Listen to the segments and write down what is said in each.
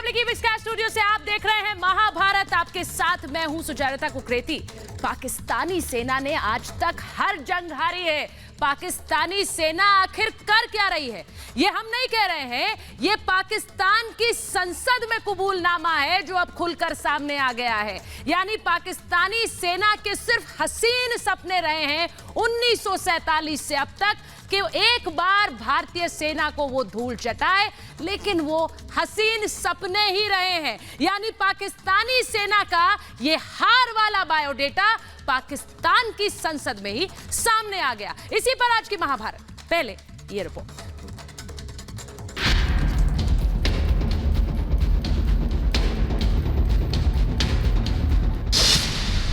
Public studio से आप देख रहे हैं महाभारत। आपके साथ मैं हूं सुचरिता कुकरेती। पाकिस्तानी सेना ने आज तक हर जंग हारी है। पाकिस्तानी सेना आखिर कर क्या रही है, ये हम नहीं कह रहे हैं, ये पाकिस्तान की संसद में कबूलनामा है जो अब खुलकर सामने आ गया है। यानी पाकिस्तानी सेना के सिर्फ हसीन सपने रहे हैं 1947 से अब तक कि एक बार भारतीय सेना को वो धूल चटाए, लेकिन वो हसीन सपने ही रहे हैं। यानी पाकिस्तानी सेना का ये हार वाला बायोडेटा पाकिस्तान की संसद में ही सामने आ गया। इसी पर आज की महाभारत। पहले ये रिपोर्ट।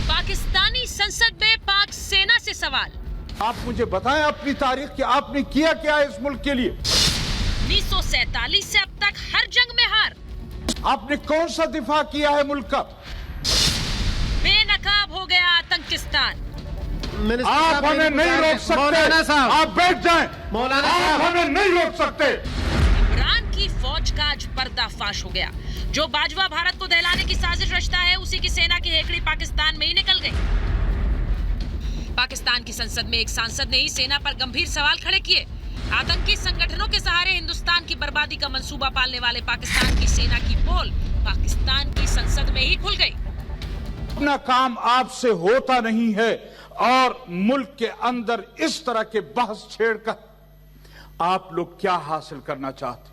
पाकिस्तानी संसद में पाक सेना से सवाल। आप मुझे बताएं अपनी तारीख कि आपने किया क्या इस मुल्क के लिए। 1947 से अब तक हर जंग में हार। आपने कौन सा दिफा किया है मुल्क का? बेनकाब हो गया आतंकिस्तान। आप हमें नहीं रोक सकते। आप बैठ जाएं। मौलाना आप हमें नहीं रोक सकते। इमरान की फौज का आज पर्दाफाश हो गया। जो बाजवा भारत को दहलाने की साजिश रचता है, उसी की सेना की हेकड़ी पाकिस्तान में ही निकल गई। पाकिस्तान की संसद में एक सांसद ने ही सेना पर गंभीर सवाल खड़े किए। आतंकी संगठनों के सहारे हिंदुस्तान की बर्बादी का मंसूबा पालने वाले पाकिस्तान की सेना की पोल पाकिस्तान की संसद में ही खुल गई। अपना काम आपसे होता नहीं है और मुल्क के अंदर इस तरह के बहस छेड़कर आप लोग क्या हासिल करना चाहते?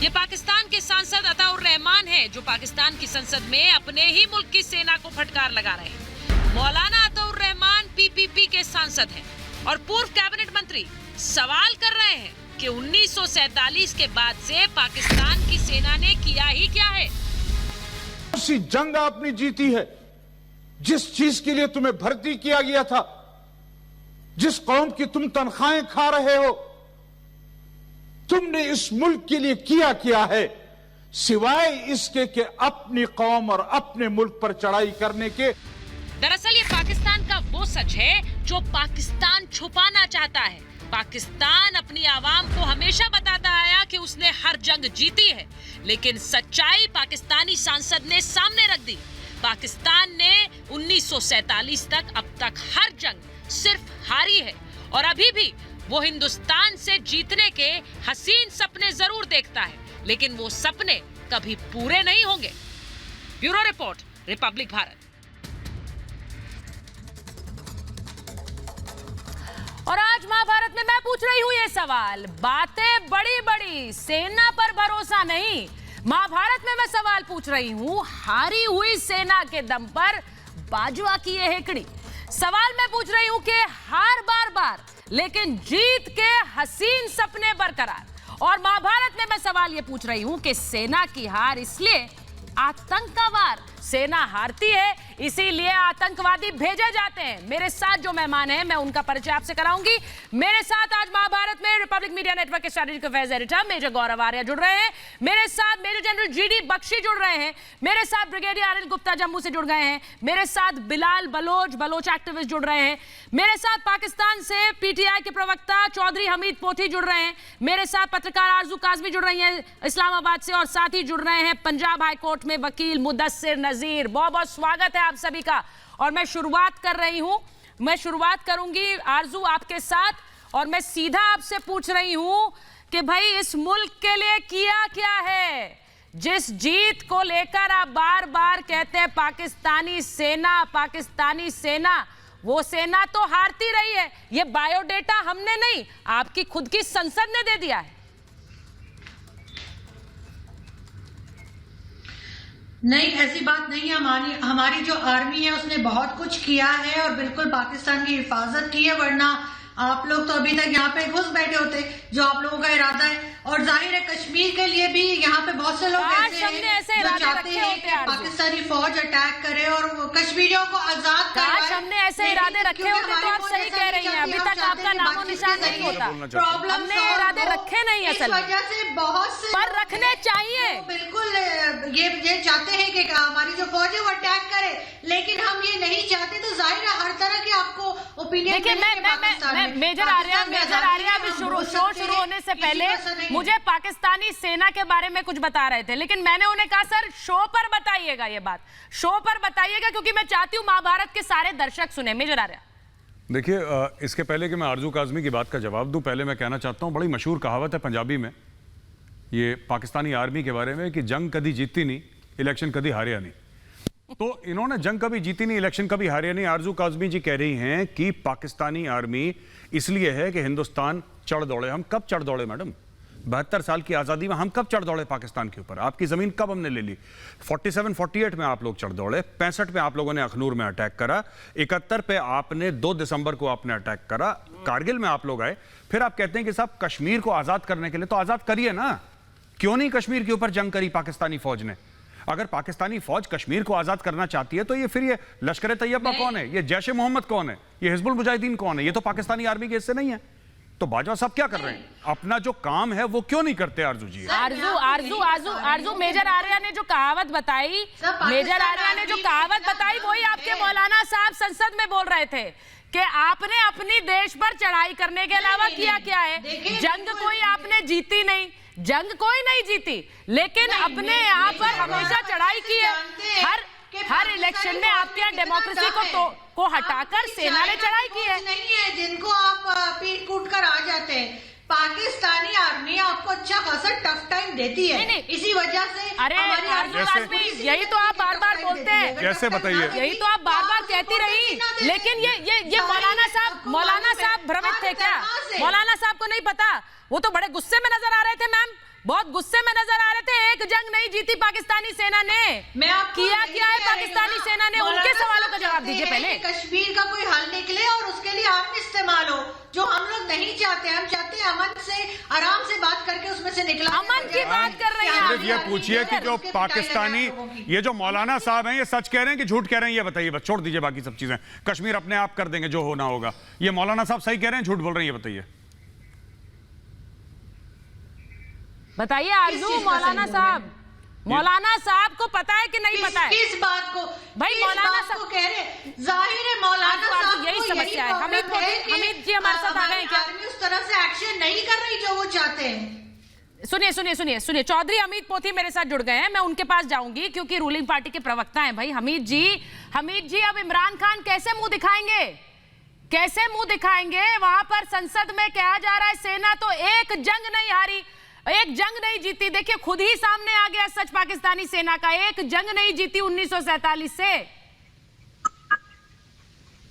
ये पाकिस्तान के सांसद अताउर रहमान है जो पाकिस्तान की संसद में अपने ही मुल्क की सेना को फटकार लगा रहे हैं। मौलाना अताउर रहमान पीपीपी के सांसद हैं और पूर्व कैबिनेट मंत्री सवाल कर रहे हैं कि 1947 के बाद से पाकिस्तान की सेना ने किया ही क्या है। ऐसी जंग आपने जीती है जिस चीज के लिए तुम्हें भर्ती किया गया था, जिस कौम की तुम तनख्वाहें खा रहे हो, तुमने इस मुल्क के लिए किया क्या है सिवाय इसके कि अपनी कौम और अपने मुल्क पर चढ़ाई करने के। दरअसल ये पाकिस्तान का वो सच है जो पाकिस्तान छुपाना चाहता है। पाकिस्तान अपनी आवाम को हमेशा बताता आया कि उसने हर जंग जीती है, लेकिन सच्चाई पाकिस्तानी सांसद ने सामने रख दी। पाकिस्तान ने 1947 तक अब तक हर जंग सिर्फ हारी है और अभी भी वो हिंदुस्तान से जीतने के हसीन सपने जरूर देखता है, लेकिन वो सपने कभी पूरे नहीं होंगे। Bureau report, Republic Bharat. और आज महाभारत में मैं पूछ रही हूं ये सवाल। बातें बड़ी बड़ी, सेना पर भरोसा नहीं। महाभारत में मैं सवाल पूछ रही हूं, हारी हुई सेना के दम पर बाजवा की ये हेकड़ी। सवाल मैं पूछ रही हूं कि हार बार बार, लेकिन जीत के हसीन सपने बरकरार। और महाभारत में मैं सवाल ये पूछ रही हूं कि सेना की हार इसलिए आतंक का वार, सेना हारती है इसीलिए आतंकवादी भेजे जाते हैं। मेरे साथ जो मेहमान हैं मैं उनका परिचय आपसे कराऊंगी। मेरे साथ आज महाभारत में रिपब्लिक मीडिया नेटवर्क के स्ट्रेटेजिक अफेयर्स एडिटर मेजर गौरव आर्या जुड़ रहे हैं। मेरे साथ मेजर जनरल जीडी बख्शी जुड़ रहे हैं। मेरे साथ ब्रिगेडियर अनिल गुप्ता जम्मू से जुड़ गए हैं। मेरे साथ बिलाल बलोच एक्टिविस्ट जुड़ रहे हैं। मेरे साथ पाकिस्तान से पीटीआई के प्रवक्ता चौधरी हमीद पोथी जुड़ रहे हैं। मेरे साथ पत्रकार आरजू काजमी जुड़ रही हैं इस्लामाबाद से, और साथ ही जुड़ रहे हैं पंजाब हाई कोर्ट में वकील मुदस्सिर नजीर। बहुत बहुत स्वागत है आप सभी का। और मैं शुरुआत करूंगी आरजू आपके साथ, और मैं सीधा आपसे पूछ रही हूं कि भाई इस मुल्क के लिए किया क्या है जिस जीत को लेकर आप बार बार कहते हैं पाकिस्तानी सेना, वो सेना तो हारती रही है। ये बायोडेटा हमने नहीं, आपकी खुद की संसद ने दे दिया है। नहीं, ऐसी बात नहीं है। हमारी जो आर्मी है उसने बहुत कुछ किया है और बिल्कुल पाकिस्तान की हिफाजत की है, वरना आप लोग तो अभी तक यहाँ पे घुस बैठे होते, जो आप लोगों का इरादा है। और जाहिर है कश्मीर के लिए भी यहाँ पे बहुत से लोग ऐसे हैं जो चाहते हैं कि पाकिस्तानी फौज अटैक करे और कश्मीरियों को आजाद कराए। हमने ऐसे इरादे रखे होते तो आप सही कह रही हैं, अभी तक आपका नामो निशान नहीं होता। हमने इरादे रखे नहीं है, इस वजह से बहुत से पर रखने चाहिए। बिल्कुल ये चाहते हैं कि हमारी जो फौज है वो अटैक करे, लेकिन हम ये नहीं चाहते। तो जाहिर है हर तरह के आपको ओपिनियन। देखिए मेजर आर्या अभी शो शुरू होने से पहले मुझे पाकिस्तानी सेना के बारे में कुछ बता रहे थे, लेकिन मैंने उन्हें कहा सर शो पर बताइएगा, ये बात शो पर बताइएगा, क्योंकि मैं चाहती हूँ महाभारत के सारे दर्शक सुने। मेजर आर्या देखिए, इसके पहले कि मैं आरजू काज़मी की बात का जवाब दूं, पहले मैं कहना चाहता हूं, बड़ी मशहूर कहावत है पंजाबी में ये पाकिस्तानी आर्मी के बारे में कि जंग कभी जीती नहीं, इलेक्शन कभी हारिया नहीं। तो इन्होंने जंग कभी जीती नहीं, इलेक्शन कभी हारिया नहीं। आरजू काज़मी जी कह रही हैं कि पाकिस्तानी आर्मी इसलिए है कि हिंदुस्तान चढ़ दौड़े। हम कब चढ़ दौड़े मैडम? 72 साल की आज़ादी में हम कब चढ़ दौड़े पाकिस्तान के ऊपर? आपकी ज़मीन कब हमने ले ली? 47-48 में आप लोग चढ़ दौड़े, 65 में आप लोगों ने अखनूर में अटैक करा, 71 पे आपने 2 दिसंबर को आपने अटैक करा, कारगिल में आप लोग आए, फिर आप कहते हैं कि साहब कश्मीर को आज़ाद करने के लिए तो आज़ाद करिए ना। क्यों नहीं कश्मीर के ऊपर जंग करी पाकिस्तानी फौज ने? अगर पाकिस्तानी फौज कश्मीर को आज़ाद करना चाहती है तो ये फिर ये लश्कर तैयबा कौन है, ये जैश ए मोहम्मद कौन है, ये हिजबुल मुजाहिदीन कौन है? ये तो पाकिस्तानी आर्मी के हिस्से नहीं है। तो बाजवा साहब क्या कर रहे हैं? अपना जो काम है वो क्यों नहीं करते आरजू जी? आरजू मेजर आर्या ने जो कहावत बताई, वही आपके मौलाना साहब संसद में बोल रहे थे कि आपने अपनी देश पर चढ़ाई करने के अलावा किया क्या है? जंग कोई आपने जीती नहीं, जंग कोई नहीं जीती, लेकिन अपने यहाँ पर हमेशा चढ़ाई की है। हर इलेक्शन में आपके यहाँ डेमोक्रेसी को हटाकर सेना ने चढ़ाई की है। नहीं है जिनको आप पीट कूट कर आ जाते हैं। पाकिस्तानी आर्मी आपको अच्छा खासा टफ टाइम देती है, नहीं। इसी वजह से अरे यही तो आप बार बार बोलते हैं, कैसे बताइए? यही तो आप बार बार कहती रही, लेकिन ये मौलाना साहब भ्रमित थे क्या? मौलाना साहब को नहीं पता? वो तो बड़े गुस्से में नजर आ रहे थे मैम, बहुत गुस्से में नजर आ रहे थे। एक जंग नहीं जीती पाकिस्तानी सेना ने, किया क्या है पाकिस्तानी सेना ने? उनके सवालों का जवाब दीजिए पहले। कश्मीर का कोई हल निकले और उसके लिए आर्म इस्तेमाल हो, जो हम लोग नहीं चाहते। हम चाहते हैं अमन से, आराम से बात करके उसमें से निकला। अमन की बात कर रहे हैं आप। ये पूछिए कि जो पाकिस्तानी ये जो मौलाना साहब हैं, ये सच कह रहे हैं कि झूठ कह रहे हैं? ये बताइए, बस छोड़ दीजिए बाकी सब चीजें, कश्मीर अपने आप कर देंगे जो होना होगा। ये मौलाना साहब सही कह रहे हैं, झूठ बोल रहे हैं? ये बताइए। बताइए आरजू, मौलाना साहब को पता है कि नहीं पता है? किस बात को भाई? मौलाना साहब को कह रहे, जाहिर है मौलाना साहब यही समस्या है। हमीद जी हमारे साथ आ गए हैं क्या? उस तरह से एक्शन नहीं कर रही जो वो चाहते हैं। सुनिए, चौधरी हमीद पोथी मेरे साथ जुड़ गए हैं, मैं उनके पास जाऊंगी क्योंकि रूलिंग पार्टी के प्रवक्ता हैं भाई। हमीद जी अब इमरान खान कैसे मुंह दिखाएंगे? वहां पर संसद में कहा जा रहा है सेना तो एक जंग नहीं हारी, एक जंग नहीं जीती। देखिए खुद ही सामने आ गया सच पाकिस्तानी सेना का, एक जंग नहीं जीती 1947 से।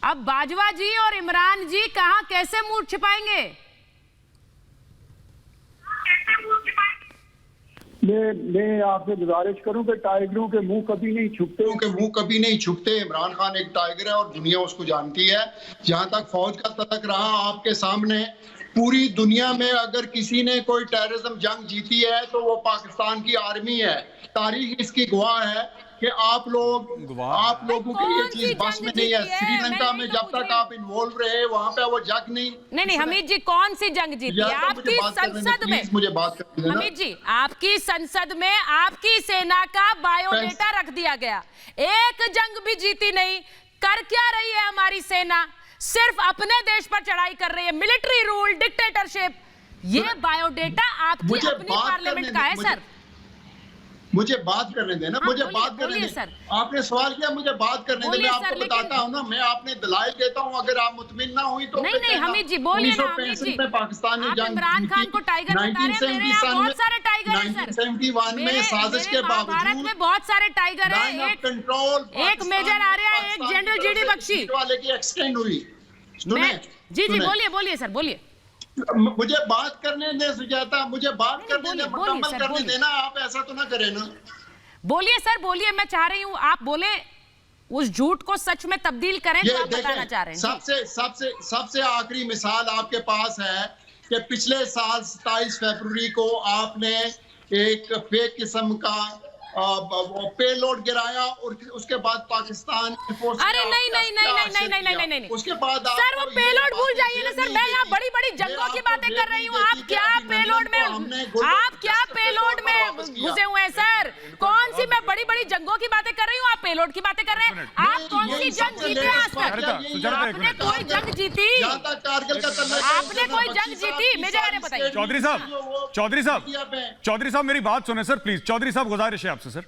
अब बाजवा जी और इमरान जी कहां कैसे मुंह छिपाएंगे? मैं आपसे गुजारिश करूं कि टाइगरों के मुंह कभी नहीं छुपते। इमरान खान एक टाइगर है और दुनिया उसको जानती है। जहां तक फौज का तलक रहा, आपके सामने पूरी दुनिया में अगर किसी ने कोई टेररिज्म जंग जीती है तो वो पाकिस्तान की आर्मी है। तारीख इसकी गवाह है कि आप लोगों की ये चीज बस में नहीं है। श्रीलंका में जब तक आप इन्वॉल्व रहे वहां पे वो जंग नहीं। हमीद जी कौन सी जंग जीती है आपकी संसद में? मुझे बात करने देना। हमीद जी आपकी संसद में आपकी सेना का बायोडेटा रख दिया गया, एक जंग भी जीती नहीं। कर क्या रही है हमारी सेना? सिर्फ अपने देश पर चढ़ाई कर रही है, मिलिट्री रूल, डिक्टेटरशिप। ये बायोडेटा आपकी अपनी पार्लियामेंट का है सर। मुझे बात करने देना, मुझे बात करने देना। सर आपने सवाल किया, मुझे बात करने देना। मैं आपको बताता हूँ ना, मैं आपने दलाइल देता हूँ, अगर आप मुतमिन ना हुई तो नहीं हमीद जी बोलिए ना। हमीद जी में पाकिस्तानी जंग इमरान खान को टाइगर बता रहे हैं, मेरे यहाँ बहुत सारे टाइगर हैं सर। 1971 में साजिश के बावजूद भारत में बहुत सारे टाइगर हैं। एक मेजर आर्या, एक जनरल जीडी बख्शी वाले की एक्सटेंड हुई। जी बोलिए सर, बोलिए। मुझे बात करने दे सुजाता, मुझे बात करने दे, मुकम्मल करने देना। आप ऐसा तो ना करें ना। बोलिए सर, बोलिए, मैं चाह रही हूँ आप बोले, उस झूठ को सच में तब्दील करें जो आप बताना चाह रहे हैं। सबसे आखिरी मिसाल आपके पास है कि पिछले साल 27 फरवरी को आपने एक फेक किस्म का पेलोड गिराया और उसके बाद पाकिस्तान अरे नहीं, उसके बाद सर वो पेलोड भूल जाइए ना सर, मैं यहाँ बड़ी बड़ी जंगों की बातें कर रही हूँ। आप क्या पेलोड में घुसे हुए हैं सर? कौन सी मैं बड़ी बड़ी जंगों की बातें कर रही हूँ, आप पेलोड की बातें कर रहे हैं? आप कौन सी जंग जीते आज तक? आपने कोई जंग जीती? आपने कोई जंग जीती? मुझे बताइए। चौधरी साहब मेरी बात सुने सर प्लीज। चौधरी साहब गुजारिश है आपसे सर,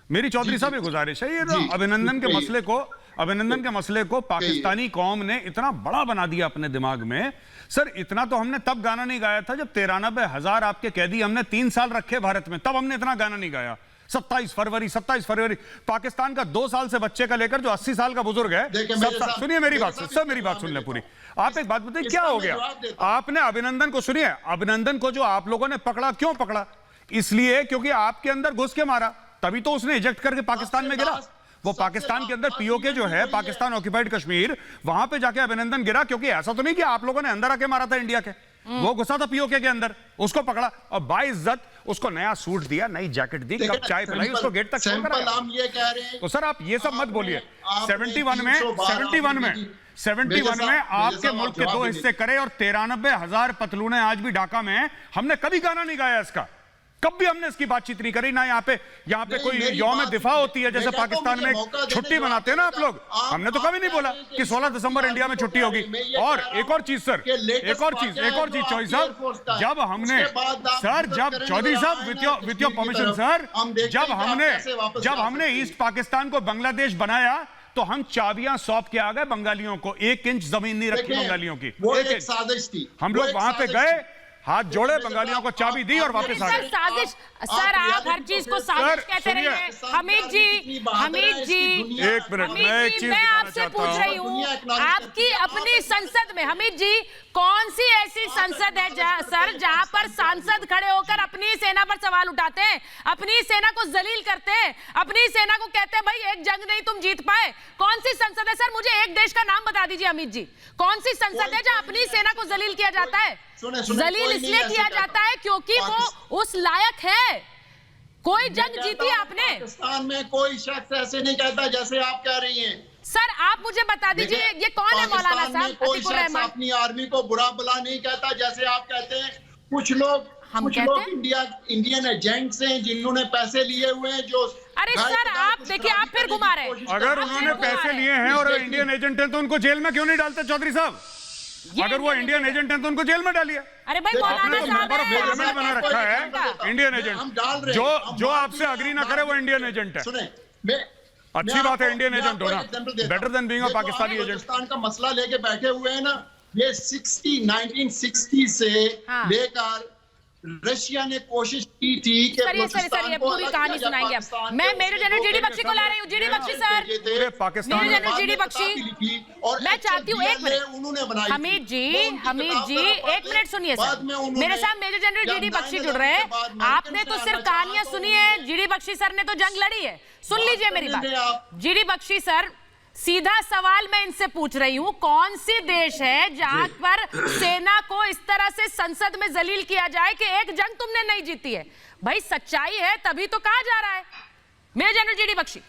मेरी चौधरी साहब ये गुजारिश है, ये अभिनंदन के मसले को पाकिस्तानी कौम ने इतना बड़ा बना दिया अपने दिमाग में। सर इतना तो हमने तब गाना नहीं गाया था जब 93,000 आपके कैदी हमने 3 साल रखे भारत में, तब हमने इतना गाना नहीं गाया। 27 फरवरी पाकिस्तान का 2 साल से बच्चे का लेकर जो 80 साल का बुजुर्ग है, सुनिए मेरी बात सर, मेरी बात सुन ले पूरी। आप एक बात बताइए क्या हो गया? आपने अभिनंदन को, सुनिए, अभिनंदन को जो आप लोगों ने पकड़ा, क्यों पकड़ा? इसलिए क्योंकि आपके अंदर घुस के मारा, तभी तो उसने इजेक्ट करके पाकिस्तान में गिरा। वो पाकिस्तान के अंदर पीओके जो है, पाकिस्तान ऑक्यूपाइड कश्मीर, वहां पे जाके अभिनंदन गिरा। क्योंकि ऐसा तो नहीं कि आप लोगों ने अंदर आके मारा था इंडिया के, वो घुसा था पीओके के अंदर, उसको पकड़ा और बाइज्जत उसको नया सूट दिया, नई जैकेट दी, कप चाय पिलाई, उसको गेट तक छोड़ कर। तो सर आप ये सब मत बोलिए। 71 में आपके मुल्क के 2 हिस्से करे और 93,000 पतलूने आज भी ढाका में हैं। हमने कभी गाना नहीं गाया इसका, कभी हमने इसकी बातचीत नहीं करी ना। यहाँ पे कोई यौम दिफा होती है जैसे पाकिस्तान में छुट्टी मनाते हैं ना आप लोग, हमने तो कभी नहीं बोला कि 16 दिसंबर इंडिया में छुट्टी होगी। और एक और चीज सर, एक और चीज चौधरी साहब, जब हमने सर, जब चौधरी साहब विथ योर परमिशन सर, जब हमने ईस्ट पाकिस्तान को बांग्लादेश बनाया तो हम चाबियां सौंप के आ गए बंगालियों को। 1 इंच जमीन नहीं रखी बंगालियों की। एक साजिश थी। हम लोग वहां पे गए, हाथ जोड़े, बंगालियों को चाबी दी और वापस आ गए। साजिश सर, आप हर चीज को साजिश कहते रहिए। हमीद जी एक मिनट, मैं आपसे पूछ रही हूँ, आपकी अपनी संसद में, हमीद जी, कौन सी ऐसी संसद है सर जहां पर सांसद खड़े होकर अपनी सेना पर सवाल उठाते हैं, अपनी सेना को जलील करते हैं, अपनी सेना को कहते हैं भाई एक जंग नहीं तुम जीत पाए? कौन सी संसद है सर? मुझे एक देश का नाम बता दीजिए हमीद जी, कौन सी संसद है जहां अपनी सेना को जलील किया जाता है? जलील इसलिए किया जाता है क्योंकि वो उस लायक है। कोई जंग जीती आपने? पाकिस्तान में कोई शख्स ऐसे नहीं कहता जैसे आप कह रही हैं। सर आप मुझे बता दीजिए ये कौन है मौलाना साहब? कोई शख्स अपनी आर्मी को बुरा भला नहीं कहता जैसे आप कहते हैं। कुछ लोग इंडियन एजेंट्स हैं जिन्होंने पैसे लिए हुए हैं जो। अरे सर आप देखिए, आप फिर घुमा रहे हैं। अगर उन्होंने पैसे लिए हैं और इंडियन एजेंट हैं तो उनको जेल में क्यों नहीं डालते चौधरी साहब? अगर वो इंडियन एजेंट हैं तो उनको जेल में डालिए। अरे भाई आपने तो मेंबर ऑफ पार्लियामेंट बना रखा है इंडियन एजेंट, जो आपसे अग्री ना करे वो इंडियन एजेंट है। अच्छी बात है इंडियन एजेंट होना, better than being a Pakistani agent. Pakistan का मसला लेके बैठे हुए हैं ना, ये 1960 से लेकर रशिया ने कोशिश की थी कि सर पूरी कहानी सुनाएंगे आप। मैं मेजर जनरल जीडी बख्शी को ला रही हूँ। GD Bakshi sir, major general GD Bakshi, मैं चाहती हूँ एक मिनट। हमीद जी एक मिनट सुनिए सर, मेरे साथ मेजर जनरल जीडी बख्शी जुड़ रहे हैं। आपने तो सिर्फ कहानियां सुनी है, जीडी बख्शी सर ने तो जंग लड़ी है। सुन लीजिए मेरी बात। जीडी बख्शी सर, सीधा सवाल मैं इनसे पूछ रही हूं, कौन सी देश है जहां पर सेना को इस तरह से संसद में जलील किया जाए कि एक जंग तुमने नहीं जीती है? भाई सच्चाई है तभी तो कहा जा रहा है। मेजर जनरल जीडी बख्शी,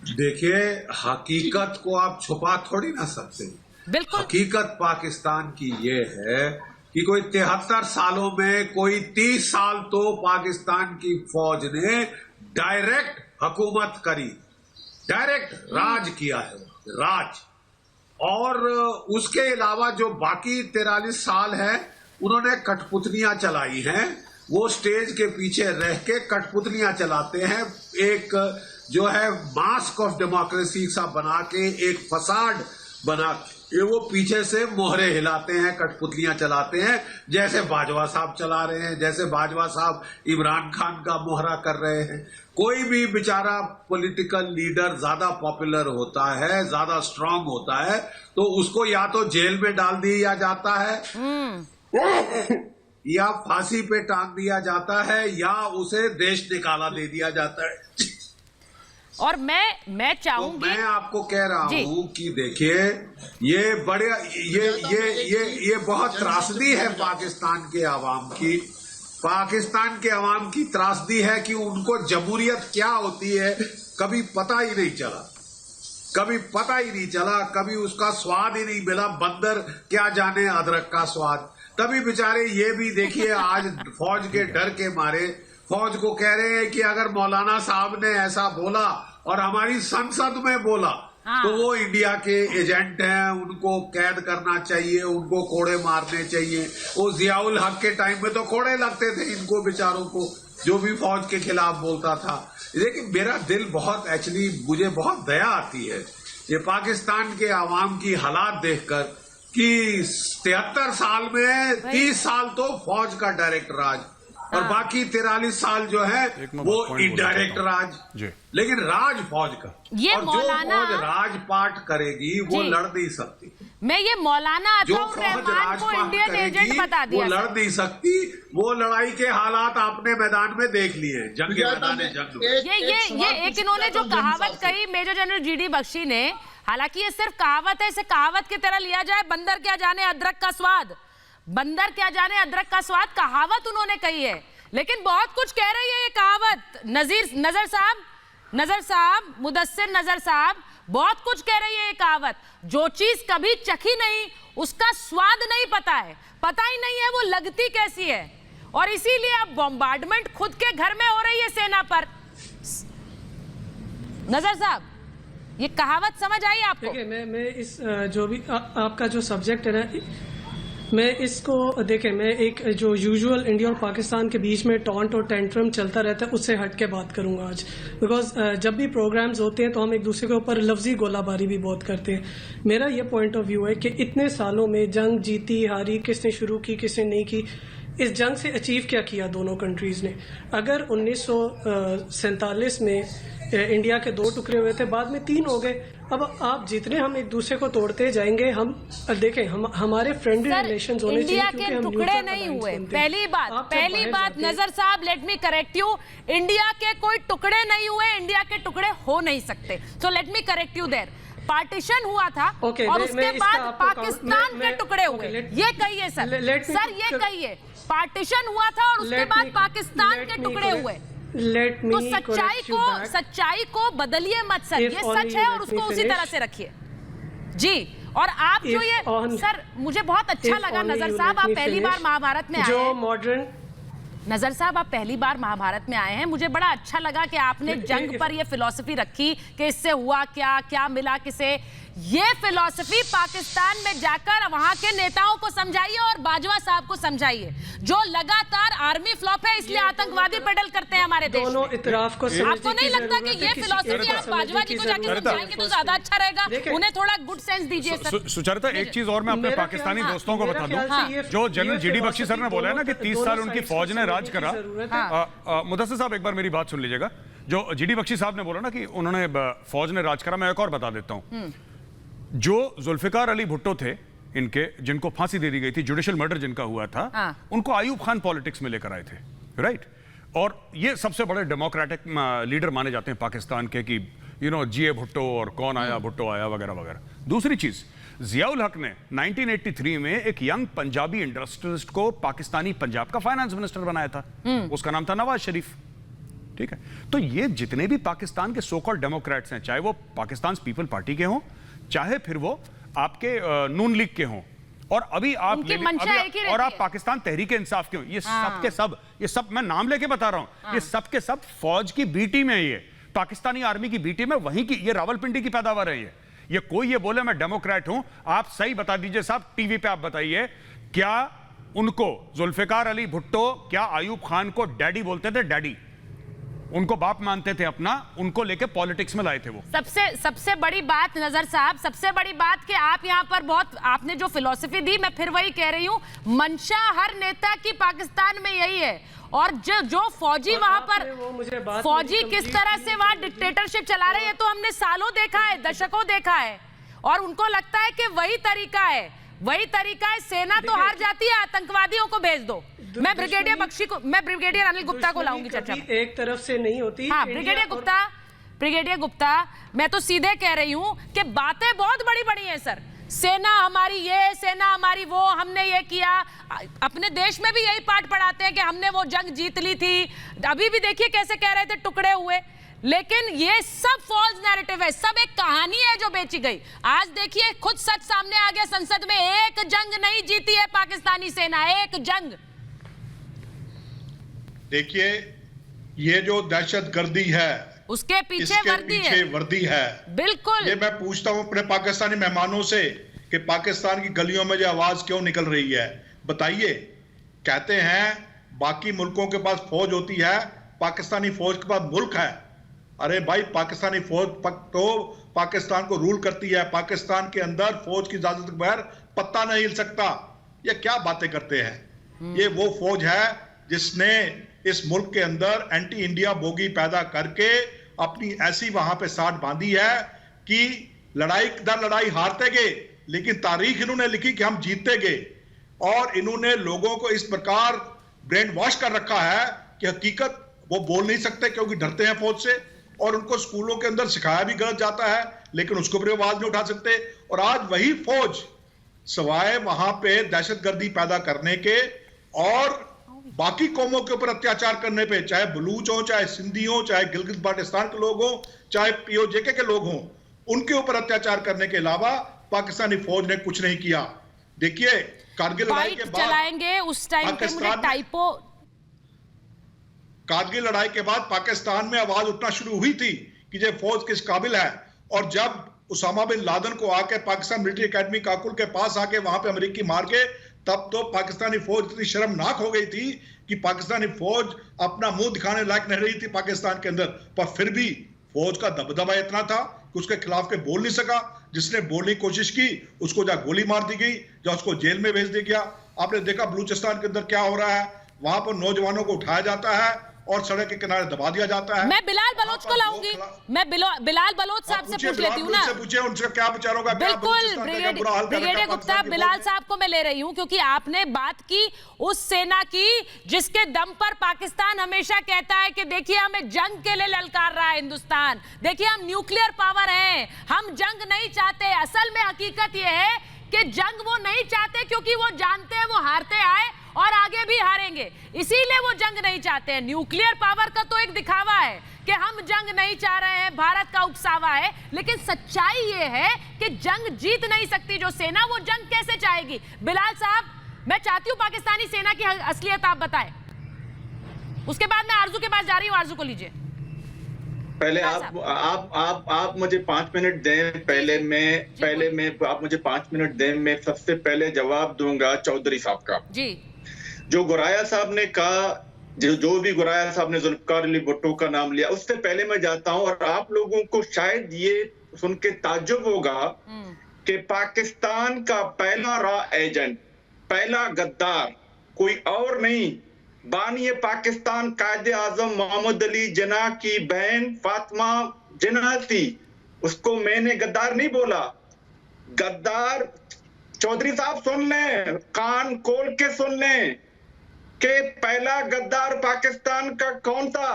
देखिए, हकीकत को आप छुपा थोड़ी ना सकते। बिल्कुल हकीकत पाकिस्तान की ये है कि कोई 73 सालों में कोई 30 साल तो पाकिस्तान की फौज ने डायरेक्ट हुकूमत करी, डायरेक्ट राज किया है, राज। और उसके अलावा जो बाकी 43 साल है उन्होंने कठपुतलियां चलाई हैं। वो स्टेज के पीछे रह के कठपुतलियां चलाते हैं, एक जो है मास्क ऑफ डेमोक्रेसी सा बना के, एक फसाड बना के वो पीछे से मोहरे हिलाते हैं, कठपुतलियां चलाते हैं, जैसे बाजवा साहब चला रहे हैं, जैसे बाजवा साहब इमरान खान का मोहरा कर रहे हैं। कोई भी बेचारा पॉलिटिकल लीडर ज्यादा पॉपुलर होता है, ज्यादा स्ट्रांग होता है, तो उसको या तो जेल में डाल दिया जाता है या फांसी पे टांग दिया जाता है या उसे देश निकाला दे दिया जाता है। और मैं चाहूंगी, तो मैं आपको कह रहा हूं कि देखिए, ये बड़े ये बहुत त्रासदी है पाकिस्तान के आवाम की पाकिस्तान के अवाम की त्रासदी है कि उनको जमहूरियत क्या होती है कभी पता ही नहीं चला, कभी उसका स्वाद ही नहीं मिला। बंदर क्या जाने अदरक का स्वाद। तभी बेचारे ये भी देखिए आज फौज के डर के मारे फौज को कह रहे हैं कि अगर मौलाना साहब ने ऐसा बोला और हमारी संसद में बोला तो वो इंडिया के एजेंट हैं, उनको कैद करना चाहिए, उनको कोड़े मारने चाहिए। वो जियाउल हक के टाइम में तो कोड़े लगते थे इनको बेचारों को, जो भी फौज के खिलाफ बोलता था। लेकिन मेरा दिल बहुत एक्चुअली मुझे बहुत दया आती है ये पाकिस्तान के आवाम की हालात देखकर कि 73 साल में 30 साल तो फौज का डायरेक्ट राज और बाकी 43 साल जो है वो इनडायरेक्ट राज, लेकिन राज फौज का। ये और जो मौलाना फौज राजपाट करेगी वो लड़ नहीं सकती। मैं ये मौलाना जो अताउर फौज रहमान को राजपाट इंडियन एजेंट करेगी बता वो दिया लड़ नहीं सकती। वो लड़ाई के हालात आपने मैदान में देख लिए, जंग के मैदान जंग में। ये एक इन्होंने जो कहावत कही मेजर जनरल जीडी बख्शी ने, हालांकि ये सिर्फ कहावत है, इसे कहावत की तरह लिया जाए। बंदर क्या जाने अदरक का स्वाद, बंदर क्या जाने अदरक का स्वाद, कहावत उन्होंने कही है, लेकिन बहुत कुछ कह रही है ये कहावत। नजर साहब मुदस्सिर नजर साहब, बहुत कुछ कह रही है ये कहावत। जो चीज कभी चखी नहीं उसका स्वाद नहीं पता है, पता ही नहीं है वो लगती कैसी है, और इसीलिए अब बॉम्बार्डमेंट खुद के घर में हो रही है सेना पर। नजर साहब, ये कहावत समझ आई आपको? देखिए, मैं इस जो भी आपका जो सब्जेक्ट है ना, मैं इसको देखें, मैं एक जो यूजुअल इंडिया और पाकिस्तान के बीच में टॉन्ट और टेंट्रम चलता रहता है उससे हट के बात करूंगा आज। बिकॉज जब भी प्रोग्राम्स होते हैं तो हम एक दूसरे के ऊपर लफ्जी गोलाबारी भी बहुत करते हैं। मेरा ये पॉइंट ऑफ व्यू है कि इतने सालों में जंग जीती हारी, किसने शुरू की किसने नहीं की, इस जंग से अचीव क्या किया दोनों कंट्रीज ने। अगर 1947 में इंडिया के 2 टुकड़े हुए थे, बाद में 3 हो गए। अब आप जितने हम एक दूसरे को तोड़ते जाएंगे, हम देखें हमारे फ्रेंडली रिलेशंस होने चाहिए, इंडिया के टुकड़े नहीं हुए। पहली बात नजर साहब, late me correct you, India के कोई टुकड़े नहीं हुए, इंडिया के टुकड़े हो नहीं सकते। So let me correct you there. Partition हुआ था और उसके बाद पाकिस्तान के टुकड़े हुए, ये कहिए सर, ये कहिए पार्टीशन हुआ था और उसके बाद पाकिस्तान के टुकड़े हुए। तो सच्चाई को बदलिए मत सर, ये सच है और उसको उसी तरह से रखिए जी। और आप जो ये सर, मुझे बहुत अच्छा लगा नजर साहब, आप पहली बार महाभारत में आए हैं। नजर साहब, आप पहली बार महाभारत में आए हैं, मुझे बड़ा अच्छा लगा कि आपने जंग पर ये फिलॉसफी रखी कि इससे हुआ क्या, क्या मिला किसे। ये फिलॉसफी पाकिस्तान में जाकर वहां के नेताओं को समझाइए और बाजवा साहब को समझाइए, जो लगातार आर्मी फ्लॉप है इसलिए आतंकवादी पेडल करते हैं हमारे देश में। आपको नहीं लगता कि ये फिलॉसफी आप बाजवा जी को जाके समझाएंगे तो ज्यादा अच्छा रहेगा? उन्हें थोड़ा गुड सेंस दीजिए सर। सुचरिता, एक चीज और मैं अपने पाकिस्तानी दोस्तों को बता दूं, जो जनरल जीडी बख्शी सर ने बोला है ना कि 30 साल उनकी फौज ने राज करा। मुदस्सिर साहब, एक बार मेरी बात सुन लीजिएगा। जो जीडी बख्शी साहब ने बोला ना कि उन्होंने फौज ने राज करा, मैं एक और बता देता हूं। जो जुल्फिकार अली भुट्टो थे इनके, जिनको फांसी दे दी गई थी, जुडिशियल मर्डर जिनका हुआ था, उनको आयूब खान पॉलिटिक्स में लेकर आए थे, राइट? और ये सबसे बड़े डेमोक्रेटिक लीडर माने जाते हैं पाकिस्तान के, कि जीए भुट्टो और कौन आया, भुट्टो आया वगैरह वगैरह। दूसरी चीज, जियाउल हक ने 1983 में एक यंग पंजाबी इंडस्ट्रियलिस्ट को पाकिस्तानी पंजाब का फाइनेंस मिनिस्टर बनाया था, उसका नाम था नवाज शरीफ, ठीक है? तो ये जितने भी पाकिस्तान के सो कॉल्ड डेमोक्रेट्स हैं, चाहे वो पाकिस्तान पीपल पार्टी के हों, चाहे फिर वो आपके नून लीग के हों, और अभी आप और आप पाकिस्तान तहरीक इंसाफ के हों, ये सब के सब, ये सब मैं नाम लेके बता रहा हूं, ये सब के सब फौज की बी टीम है, ये पाकिस्तानी आर्मी की बी टीम है, वहीं की, ये रावलपिंडी की पैदावार है। ये कोई ये बोले मैं डेमोक्रेट हूं, आप सही बता दीजिए साहब, टीवी पे आप बताइए, क्या उनको जुल्फिकार अली भुट्टो, क्या आयूब खान को डैडी बोलते थे? डैडी, उनको बाप मानते थे अपना, उनको लेके पॉलिटिक्स में लाए थे वो। सबसे बड़ी बात नजर साहब, सबसे बड़ी बात कि आप यहाँ पर बहुत, आपने जो फिलॉसफी दी, मैं फिर वही कह रही हूँ, मंशा हर नेता की पाकिस्तान में यही है। और जो फौजी वहां पर, फौजी किस तरह से वहां डिक्टेटरशिप चला रहे हैं तो हमने सालों देखा है, दशकों देखा है, और उनको लगता है कि वही तरीका है, वही तरीका है। सेना तो हार जाती है, आतंकवादियों को भेज दो। मैं ब्रिगेडियर बख्शी को, मैं ब्रिगेडियर अनिल गुप्ता को लाऊंगी चर्चा में। एक तरफ से नहीं होती। हाँ, ब्रिगेडियर गुप्ता, मैं तो सीधे कह रही हूं कि बातें बहुत बड़ी बड़ी हैं सर, सेना हमारी ये, सेना हमारी वो, हमने ये किया। अपने देश में भी यही पाठ पढ़ाते हैं कि हमने वो जंग जीत ली थी। अभी भी देखिए कैसे कह रहे थे टुकड़े हुए। लेकिन ये सब फॉल्स नैरेटिव है, सब एक कहानी है जो बेची गई। आज देखिए खुद सच सामने आ गया संसद में, एक जंग नहीं जीती है पाकिस्तानी सेना, एक जंग। देखिए ये जो दहशतगर्दी है उसके पीछे वर्दी है। बिल्कुल। ये मैं पूछता हूं अपने पाकिस्तानी मेहमानों से कि पाकिस्तान की गलियों में जो आवाज क्यों निकल रही है, बताइए। कहते हैं बाकी मुल्कों के पास फौज होती है, पाकिस्तानी फौज के पास मुल्क है। अरे भाई, पाकिस्तानी फौज तो पाकिस्तान को रूल करती है। पाकिस्तान के अंदर फौज की इजाजत के बगैर पत्ता नहीं हिल सकता। ये क्या बातें करते हैं? ये वो फौज है जिसने इस मुल्क के अंदर एंटी इंडिया बोगी पैदा करके अपनी ऐसी वहां पे साठ बांधी है कि लड़ाई दर लड़ाई हारते गए, लेकिन तारीख इन्होंने लिखी कि हम जीतते गए। और इन्होंने लोगों को इस प्रकार ब्रेन वॉश कर रखा है कि हकीकत वो बोल नहीं सकते क्योंकि डरते हैं फौज से, और उनको स्कूलों के अंदर सिखाया भी गलत जाता है, लेकिन उसको भी आवाज नहीं उठा सकते। और आज वही फौज सवाए वहां पे दहशतगर्दी पैदा करने के और बाकी कौमों के ऊपर अत्याचार करने पे, चाहे बलूच हो, चाहे सिंधी हो, चाहे गिलगित बाल्टिस्तान के लोग हो, चाहे पीओजेके के लोग हों, उनके ऊपर अत्याचार करने के अलावा पाकिस्तानी फौज ने कुछ नहीं किया। देखिए कारगिल लड़ाई के बाद चलाएंगे उस टाइम पे मुझे टाइपो कारगिल लड़ाई के बाद पाकिस्तान में आवाज उठना शुरू हुई थी कि ये फौज किस काबिल है। और जब उसामा बिन लादेन को आके पाकिस्तान मिलिट्री एकेडमी काकुल के पास आके वहां पे अमेरिकी मार के, तब तो पाकिस्तानी फौज इतनी शर्मनाक हो गई थी कि पाकिस्तानी फौज अपना मुंह दिखाने लायक नहीं रही थी पाकिस्तान के अंदर। पर फिर भी फौज का दबदबा इतना था कि उसके खिलाफ के बोल नहीं सका। जिसने बोलने की कोशिश की उसको जा गोली मार दी गई, जा उसको जेल में भेज दिया गया। आपने देखा बलूचिस्तान के अंदर क्या हो रहा है, वहां पर नौजवानों को उठाया जाता है और सड़क के किनारे दबा दिया जाता है। मैं बिलाल बलोच को लाऊंगी, मैं बिलाल बलोच साहब से पूछ लेती हूँ ना। पूछिए उनसे क्या विचारों का। बिल्कुल ब्रिगेडियर गुप्ता, बिलाल साहब को मैं ले रही हूँ क्योंकि आपने बात की उस सेना की जिसके दम पर पाकिस्तान हमेशा कहता है कि देखिए हमें जंग के लिए ललकार रहा है हिंदुस्तान, देखिए हम न्यूक्लियर पावर हैं, हम जंग नहीं चाहते। असल में हकीकत यह है कि जंग वो नहीं चाहते क्योंकि वो जानते हैं वो हारते आए और आगे भी हारेंगे, इसीलिए वो जंग नहीं चाहते हैं। न्यूक्लियर पावर का तो एक दिखावा है कि हम जंग नहीं चाह रहे हैं, भारत का उकसावा है, लेकिन सच्चाई ये है कि जंग जीत नहीं सकती जो सेना, वो जंग कैसे चाहेगी? बिलाल साहब, मैं चाहती हूं पाकिस्तानी सेना की असलियत आप बताएं, उसके बाद मैं आरजू के पास जा रही हूं। आरजू को लीजिए पहले। आप मुझे 5 मिनट दें। पहले आप मुझे 5 मिनट दें। मैं सबसे पहले जवाब दूंगा चौधरी साहब का जी। जो गुराया साहब ने कहा, जो भी गुराया साहब ने जुल्फकार अली भुट्टो का नाम लिया, उससे पहले मैं जाता हूं और आप लोगों को शायद ये सुन के ताज्जुब होगा कि पाकिस्तान का पहला रॉ एजेंट, पहला गद्दार कोई और नहीं, बानी पाकिस्तान कायदे आजम मोहम्मद अली जिन्ना की बहन फातिमा जिन्ना थी। उसको मैंने गद्दार नहीं बोला। गद्दार, चौधरी साहब सुन लें, कान खोल के सुन लें कि पहला गद्दार पाकिस्तान का कौन था।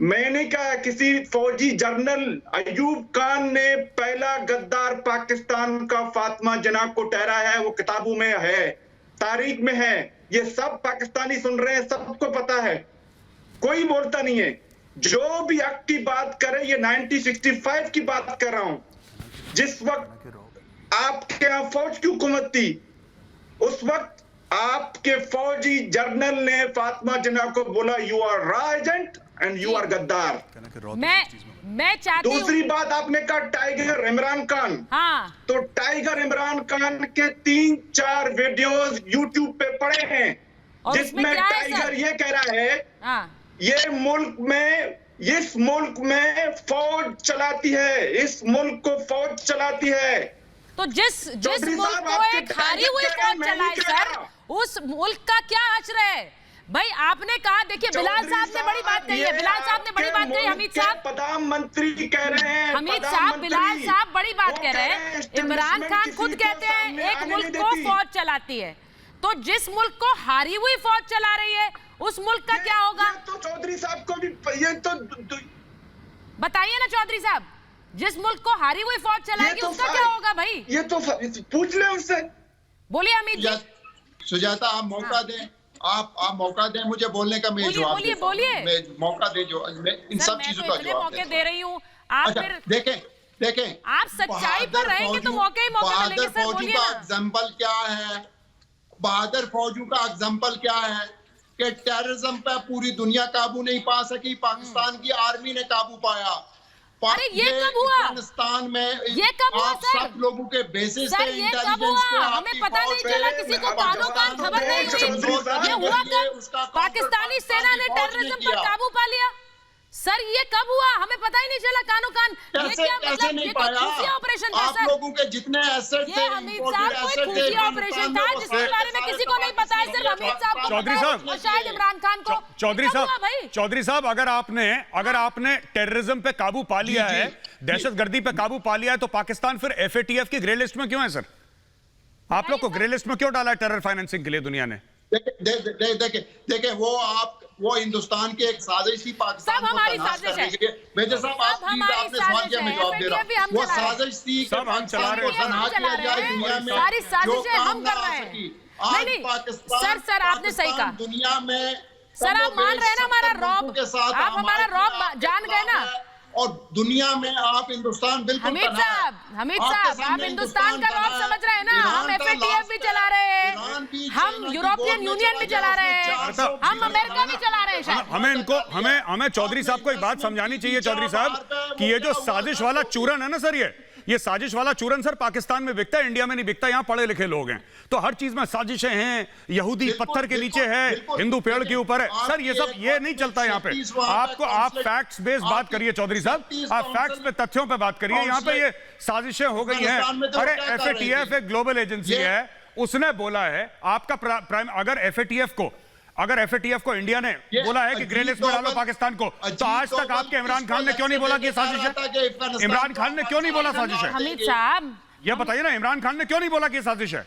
मैंने कहा किसी फौजी जनरल अयूब खान ने पहला गद्दार पाकिस्तान का फातिमा जिन्ना को ठहराया है। वो किताबों में है, तारीख में है, ये सब पाकिस्तानी सुन रहे हैं, सबको पता है, कोई बोलता नहीं है। जो भी एक्ट की बात करे, ये 1965 की बात कर रहा हूं, जिस वक्त आपके यहां फौज की हुकूमत थी, उस वक्त आपके फौजी जनरल ने फातिमा जिन्ना को बोला यू आर रॉ एजेंट एंड यू आर गद्दार। मैं चाहती हूं। दूसरी बात आपने कहा टाइगर इमरान खान। हाँ। तो टाइगर इमरान खान के 3-4 वीडियोस यूट्यूब पे पड़े हैं जिसमें टाइगर ये कह रहा है ये मुल्क में, इस मुल्क में फौज चलाती है, इस मुल्क को फौज चलाती है। तो जिस मुल्क को एक हारी हुई फौज चलाए सर, उस मुल्क का क्या आश्रय है? भाई आपने कहा, देखिए बिलाल साहब ने बड़ी बात कही है, बिलाल साहब ने बड़ी बात कही, हमीद साहब प्रधानमंत्री कह रहे हैं, हमीद साहब, बिलाल साहब बड़ी बात कह रहे हैं। इमरान खान खुद कहते हैं एक मुल्क को फौज चलाती है, तो जिस मुल्क को हारी हुई फौज चला रही है उस मुल्क का क्या होगा? तो चौधरी साहब को भी ये तो बताइए ना चौधरी साहब, जिस मुल्क को हारी हुई फौज चलाएगी उसका क्या होगा भाई? ये तो पूछ ले उससे। बोलिए अमित जी। सुजाता, आप मौका दें, आप मौका दें मुझे बोलने का, मैं जवाब बोलिए बोलिए, मौका दें, जो मैं इन सब चीजों का जवाब मौके दे रही हूँ। आप फिर देखें आप सच्चाई पर रहेंगे तो मौके ही मौके मिलेंगे। सर बोलिए ना। एग्जाम्पल क्या है, बहादुर फौजों का एग्जाम्पल क्या है कि टेररिज्म पे पूरी दुनिया काबू नहीं पा सकी, पाकिस्तान की आर्मी ने काबू पाया। अरे ये कब हुआ? अफगानिस्तान में ये कब हुआ सर? सब लोगों के बेसिस सर ये कब हुआ? हमें पता नहीं चला, किसी को कानो कान खबर नहीं हुई। ये हुआ कब? पाकिस्तानी सेना ने टेररिज्म पर काबू पा लिया। सर ये कब हुआ? हमें पता ही नहीं चला कानो कान। ये क्या मतलब? ये तो खुफिया ऑपरेशन था सर। आप लोगों के जितने एसेट थे, अमित साहब कोई खुफिया ऑपरेशन था जिसके बारे में किसी को नहीं पता है, सिर्फ अमित साहब को चौधरी साहब और शायद इमरान खान को। चौधरी साहब अगर आपने टेररिज्म पे काबू पा लिया है, दहशतगर्दी पे काबू पा लिया है, तो पाकिस्तान फिर FATF की ग्रे लिस्ट में क्यों है सर? आप लोग को ग्रे लिस्ट में क्यों डाला है टेरर फाइनेंसिंग के लिए दुनिया ने? देखे वो हिंदुस्तान की एक साजिश थी पाकिस्तान को तनाश करने के लिए। मेजर साहब, आपने सवाल किया, मैं जवाब दे रहा हूँ। वो साजिश थी कि पाकिस्तान को तनाश किया जाए दुनिया में, सारी साजिशें हम कर रहे हैं। आज पाकिस्तान, सर आपने सही कहा दुनिया में। सर आप मान रहे हैं ना हमारा रौब, आप हमारा रौब जान गए ना। और दुनिया में आप हिंदुस्तान बिल्कुल हमीद साहब आप हिंदुस्तान का रौब समझ रहे हैं ना। हम FATF भी चला रहे हैं, हम यूरोपियन यूनियन भी चला रहे हैं, हम अमेरिका भी चला रहे हैं। हमें चौधरी साहब को एक बात समझानी चाहिए चौधरी साहब, कि ये जो साजिश वाला चूरन है ना सर, ये साजिश वाला चूरन सर पाकिस्तान में बिकता है, इंडिया में नहीं बिकता। यहाँ पढ़े लिखे लोग हैं तो हर चीज में साजिशें हैं, यहूदी पत्थर के नीचे है, हिंदू पेड़ के ऊपर है। सर ये सब ये नहीं चलता यहाँ पे। आप फैक्ट्स बेस्ड बात करिए चौधरी साहब, आप फैक्ट्स पे, तथ्यों पे बात करिए। यहाँ पे ये साजिशें हो गई हैं। अरे FATF एक ग्लोबल एजेंसी है, उसने बोला है आपका अगर FATF को इंडिया ने बोला है कि ग्रे लिस्ट में डालो पाकिस्तान को, तो आज तक आपके इमरान खान ने क्यों नहीं बोला कि साजिश है? इमरान खान ने क्यों नहीं बोला साजिश है? हमीद साहब ये बताइए ना, इमरान खान ने क्यों नहीं बोला कि साजिश है?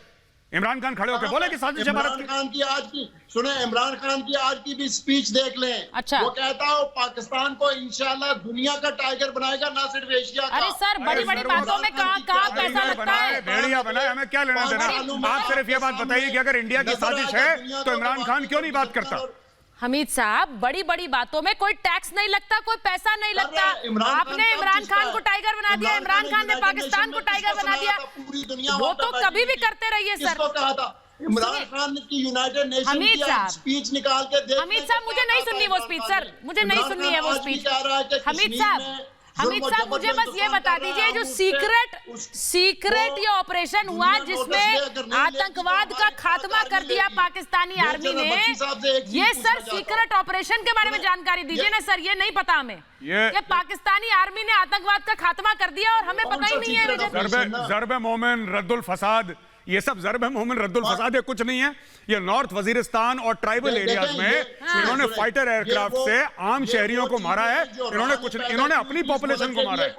इमरान खान खड़े होकर बोले कि साजिश है भारत की। इमरान खान की आज की भी स्पीच देख लें। अच्छा। वो कहता है पाकिस्तान को इंशाल्लाह दुनिया का टाइगर बनाएगा, ना सिर्फ एशिया का। अरे सर बड़ी बड़ी बातों में कहाँ पैसा लगता है? भेड़िया बनाए, हमें क्या लेना देना? आप सिर्फ ये बात बताइए कि अगर इंडिया की साजिश है तो इमरान खान क्यों नहीं बात करता? हमीद साहब बड़ी बड़ी बातों में कोई टैक्स नहीं लगता, कोई पैसा नहीं लगता। आपने इमरान खान को टाइगर बना दिया, इमरान खान ने पाकिस्तान को टाइगर बना दिया। वो तो कभी भी करते रहिए सर। इमरान खान की यूनाइटेड नेशन की स्पीच निकाल के देखिए। हमीद साहब मुझे नहीं सुननी वो स्पीच सर, मुझे नहीं सुननी है वो स्पीच। हमीद साहब मुझे बस ये बता दीजिए, जो सीक्रेट ये ऑपरेशन हुआ जिसमें आतंकवाद का खात्मा कर दिया पाकिस्तानी आर्मी ने, ये सर सीक्रेट ऑपरेशन के बारे में जानकारी दीजिए ना सर। ये नहीं पता हमें कि पाकिस्तानी आर्मी ने आतंकवाद का खात्मा कर दिया और हमें पता ही नहीं है। ज़र्ब मोमिन रद्दुल फसाद, ये सब ज़र्ब मोमिन रद्दुल फसाद, कुछ नहीं है। ये नॉर्थ वजीरिस्तान और ट्राइबल एरियाज में इन्होंने फाइटर एयरक्राफ्ट से आम शहरियों को मारा है। इन्होंने अपनी पॉपुलेशन को मारा है।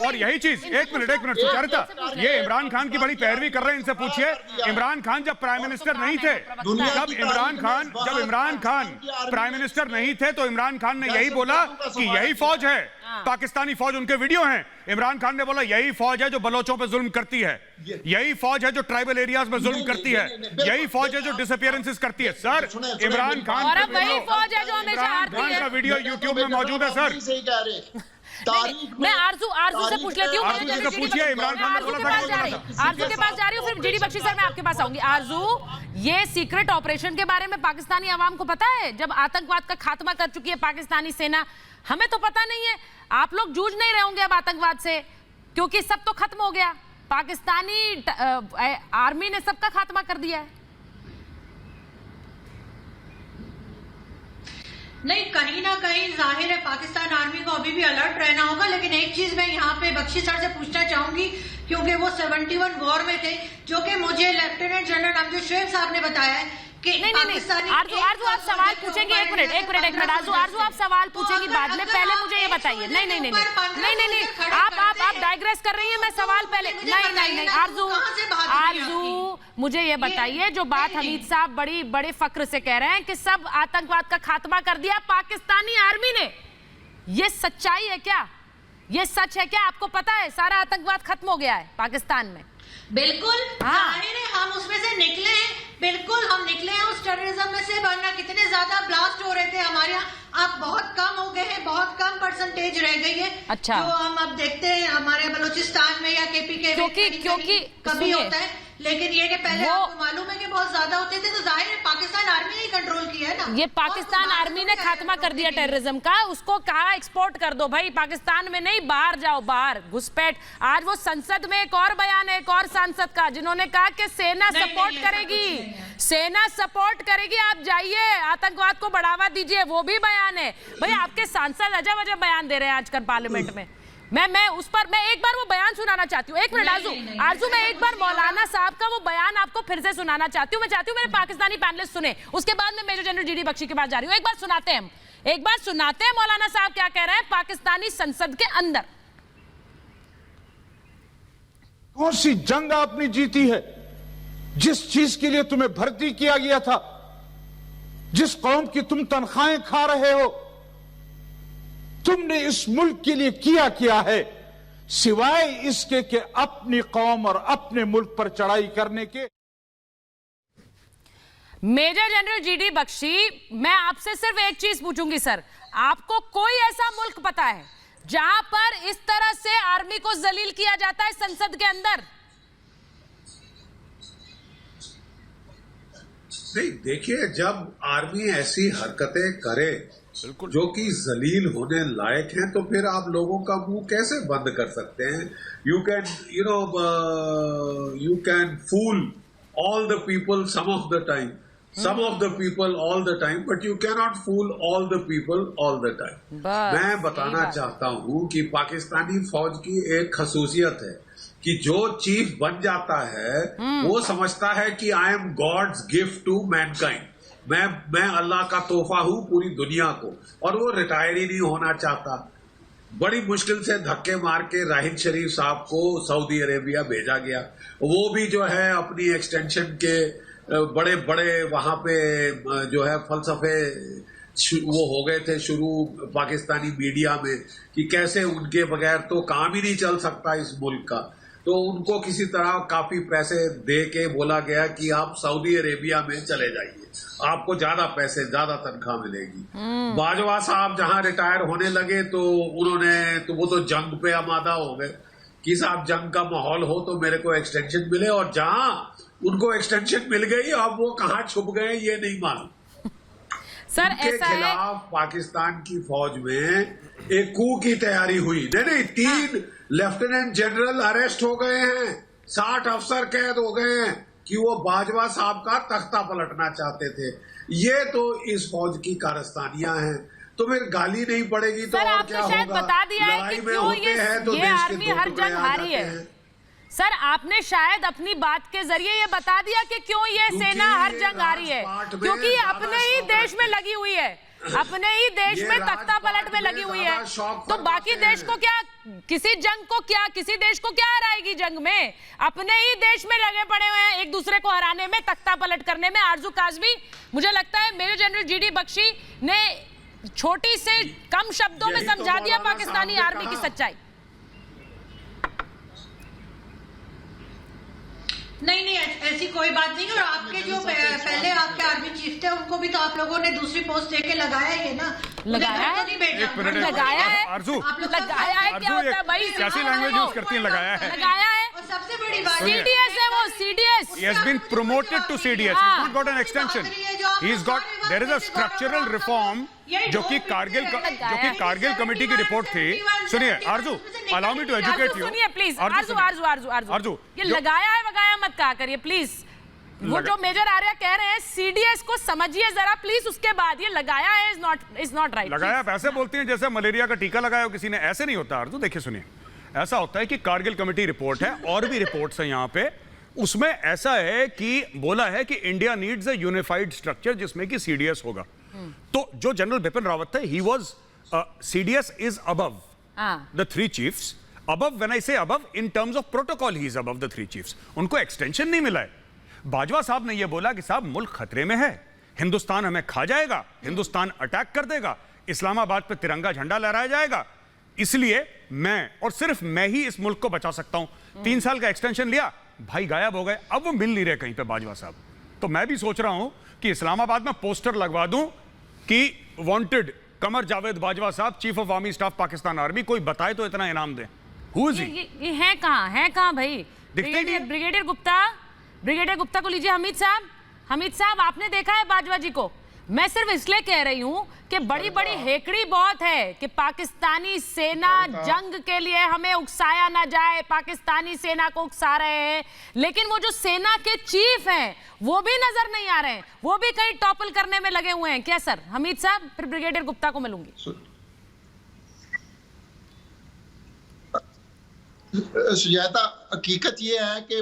और यही चीज, एक मिनट सुचारिता, ये इमरान खान की बड़ी पैरवी कर रहे हैं। इनसे पूछिए, इमरान खान जब प्राइम मिनिस्टर नहीं थे, जब इमरान खान प्राइम मिनिस्टर नहीं थे, तो इमरान खान ने यही बोला कि यही फौज है पाकिस्तानी फौज। उनके वीडियो हैं, इमरान खान ने बोला यही फौज है जो बलोचों पे जुल्म करती है, यही फौज है जो ट्राइबल एरियाज में जुल्म करती है, यही फौज है जो डिसअपीयरेंसेस करती है। सर इमरान खान वही फौज है जो हमेशा हारती है। का वीडियो यूट्यूब में मौजूद है सर। मैं आरजू से पूछ लेती हूँ। पूछिए, इमरान खान आरजू के पास जा रही हूँ, फिर GD बख्शी सर मैं आपके पास आऊंगी। आरजू, ये सीक्रेट ऑपरेशन के बारे में पाकिस्तानी आवाम को पता है? जब आतंकवाद का खात्मा कर चुकी है पाकिस्तानी सेना, हमें तो पता नहीं है। आप लोग जूझ नहीं रहे होंगे अब आतंकवाद से, क्योंकि सब तो खत्म हो गया। पाकिस्तानी आर्मी ने सबका खात्मा कर दिया है। नहीं, कहीं ना कहीं जाहिर है पाकिस्तान आर्मी को अभी भी अलर्ट रहना होगा। लेकिन एक चीज मैं यहाँ पे बख्शी सर से पूछना चाहूंगी, क्योंकि वो 71 वॉर में थे, जो कि मुझे लेफ्टिनेंट जनरल अमजद शोएब साहब ने बताया है कि आरजू आप सवाल पूछेंगे। एक मिनट आरजू आप सवाल पूछेंगी बाद में, पहले मुझे ये बताइए। नहीं, आप डाइग्रेस कर रही हैं। मैं सवाल पहले नहीं आरजू मुझे ये बताइए, जो बात हमीद साहब बड़े फक्र से कह रहे हैं कि सब आतंकवाद का खात्मा कर दिया पाकिस्तानी आर्मी ने, ये सच्चाई है क्या? ये सच है क्या? आपको पता है सारा आतंकवाद खत्म हो गया है पाकिस्तान में? बिल्कुल जाहिर है, हम उसमें से निकले हैं, बिल्कुल हम निकले हैं उस टेररिज्म में से, वरना कितने ज्यादा ब्लास्ट हो रहे थे हमारे यहाँ। अब बहुत कम हो गए हैं, बहुत कम परसेंटेज रह गई है। अच्छा। जो हम अब देखते हैं हमारे बलूचिस्तान में या केपी के क्योंकि कभी होता है, लेकिन ये कि पहले आपको मालूम है कि बहुत ज्यादा होते थे, तो जाहिर है पाकिस्तान आर्मी ने कंट्रोल किया है ना। ये पाकिस्तान आर्मी ने खात्मा कर दिया टेररिज्म का। उसको कहा एक्सपोर्ट कर दो भाई, पाकिस्तान में नहीं, बाहर जाओ, बाहर घुसपैठ। आज वो संसद में एक और बयान है एक और सांसद का, जिन्होंने कहा कि सेना सपोर्ट करेगी, सेना सपोर्ट करेगी, आप जाइए आतंकवाद को बढ़ावा दीजिए, वो भी बयान है। भाई आपके सांसद अजब अजब बयान दे रहे हैं आजकल पार्लियामेंट में। मैं उस पर मैं एक बार वो बयान सुनाना चाहती हूँ। एक मिनट आरजू मैं एक बार मौलाना साहब का वो बयान आपको फिर से सुनाना चाहती हूँ। मैं चाहती हूँ मेरे पाकिस्तानी पैनलिस्ट सुने, उसके बाद मैं मेजर जनरल जीडी बख्शी के पास जा रही हूँ। एक बार सुनाते हैं एक बार सुनाते हैं मौलाना साहब क्या कह रहे हैं पाकिस्तानी संसद के अंदर। कौन सी जंग आपने जीती है? जिस चीज के लिए तुम्हें भर्ती किया गया था, जिस कौम की तुम तनख्वाहें खा रहे हो, तुमने इस मुल्क के लिए किया है सिवाय इसके कि अपनी कौम और अपने मुल्क पर चढ़ाई करने के। मेजर जनरल जीडी बख्शी, मैं आपसे सिर्फ एक चीज पूछूंगी सर, आपको कोई ऐसा मुल्क पता है जहां पर इस तरह से आर्मी को जलील किया जाता है संसद के अंदर? नहीं, देखिए, जब आर्मी ऐसी हरकतें करे जो कि जलील होने लायक हैं, तो फिर आप लोगों का मुंह कैसे बंद कर सकते हैं? You can fool all the people some of the time, some of the people all the time, but you can not fool all the people all the time. मैं बताना चाहता हूं कि पाकिस्तानी फौज की एक खसूसियत है कि जो चीफ बन जाता है वो समझता है कि I am God's gift to mankind, मैं अल्लाह का तोहफा हूं पूरी दुनिया को, और वो रिटायर ही नहीं होना चाहता। बड़ी मुश्किल से धक्के मार के राहिल शरीफ साहब को सऊदी अरेबिया भेजा गया। वो भी जो है अपनी एक्सटेंशन के बड़े बड़े वहां पे जो है फलसफे वो हो गए थे शुरू पाकिस्तानी मीडिया में कि कैसे उनके बगैर तो काम ही नहीं चल सकता इस मुल्क का। तो उनको किसी तरह काफी पैसे दे के बोला गया कि आप सऊदी अरेबिया में चले जाइए, आपको ज्यादा पैसे, ज्यादा तनख्वाह मिलेगी। बाजवा साहब जहां रिटायर होने लगे तो वो तो जंग पे आमादा हो गए कि साहब जंग का माहौल हो तो मेरे को एक्सटेंशन मिले, और जहां उनको एक्सटेंशन मिल गई अब वो कहां छुप गए ये नहीं मालूम। सर ऐसा खिलाफ पाकिस्तान की फौज में एक कू की तैयारी हुई। नहीं, 3 लेफ्टिनेंट जनरल अरेस्ट हो गए हैं, 60 अफसर कैद हो गए हैं कि वो बाजवा साहब का तख्ता पलटना चाहते थे। ये तो इस फौज की कारस्तानियां हैं। तो फिर गाली नहीं पड़ेगी तो और क्या होगा? बता दिया है कि क्यों ये आर्मी हर जंग हारी है। सर आपने शायद अपनी बात के जरिए ये बता दिया कि क्यों ये सेना हर जंग हारी है, क्योंकि ये अपने ही देश में लगी हुई है, अपने ही देश में तख्ता पलट में लगी हुई है। तो बाकी देश को क्या, किसी देश को क्या हराएगी जंग में? अपने ही देश में लगे पड़े हुए हैं एक दूसरे को हराने में, तख्ता पलट करने में। आरजू काज़मी, मुझे लगता है मेजर जनरल जीडी बख्शी ने छोटी से कम शब्दों में समझा दिया पाकिस्तानी आर्मी की सच्चाई। नहीं, ऐसी कोई बात नहीं। और आपके जो पहले आपके आर्मी चीफ थे उनको भी तो आप लोगों ने दूसरी पोस्ट देके लगाया है ना, लगाया है, लगाया है, आरजू लगाया है। क्या होता है भाई, कैसी लैंग्वेज यूज करती है? लगाया है, लगाया है। और सबसे बड़ी बात CDS है वो, CDS। He has been promoted to CDS. He's not got an extension. He's got, there is a structural reform जो कि कारगिल कमेटी की रिपोर्ट थी। सुनिए आरजू, allow me to educate you. सुनिए प्लीज आरजू, ये लगाया है वगाया मत कहा करिए प्लीज। वो जो मेजर आर्या कह रहे हैं CDS को समझिए जरा प्लीज, उसके बाद ये लगाया है इज नॉट राइट। लगाया आप ऐसे बोलती हैं जैसे मलेरिया का टीका लगाया हो किसी ने, ऐसे नहीं होता आरजू। देखिए सुनिए, ऐसा होता है कि कारगिल कमेटी रिपोर्ट है और भी रिपोर्ट्स हैं यहाँ पे, उसमें ऐसा है कि बोला है कि India needs a unified structure जिसमें कि CDS होगा। तो जो जनरल बिपिन रावत थे, he was CDS is above the 3 chiefs. Above, when I say above, in terms of protocol he is above the 3 chiefs. उनको एक्सटेंशन नहीं मिला है। बाजवा साहब ने यह बोला कि साहब मुल्क खतरे में है, हिंदुस्तान हमें खा जाएगा, हिंदुस्तान अटैक कर देगा, इस्लामाबाद पे तिरंगा झंडा लहराया जाएगा। इसलिए मैं और सिर्फ मैं ही इस मुल्क को बचा सकता हूं। 3 साल का एक्सटेंशन लिया, भाई गायब हो गए, अब वो मिल नहीं रहे कहीं पे बाजवा साहब। तो मैं भी सोच रहा हूं कि इस्लामाबाद में पोस्टर लगवा दूं कि वांटेड कमर जावेद बाजवा साहब, chief of army staff Pakistan army. कोई बताए तो इतना इनाम दे। Who is he? ये है कहां भाई? ब्रिगेडियर गुप्ता को लीजिए। हमीद साहब आपने देखा है बाजवा जी को? मैं सिर्फ इसलिए कह रही हूं कि बड़ी बड़ी हेकड़ी बहुत है कि पाकिस्तानी सेना जंग के लिए हमें उकसाया ना जाए, पाकिस्तानी सेना को उकसा रहे हैं, लेकिन वो जो सेना के चीफ हैं वो भी नजर नहीं आ रहे हैं, वो भी कहीं टॉपल करने में लगे हुए हैं क्या सर? हमीद साहब, फिर ब्रिगेडियर गुप्ता को मिलूंगी। सुजाता, हकीकत ये है कि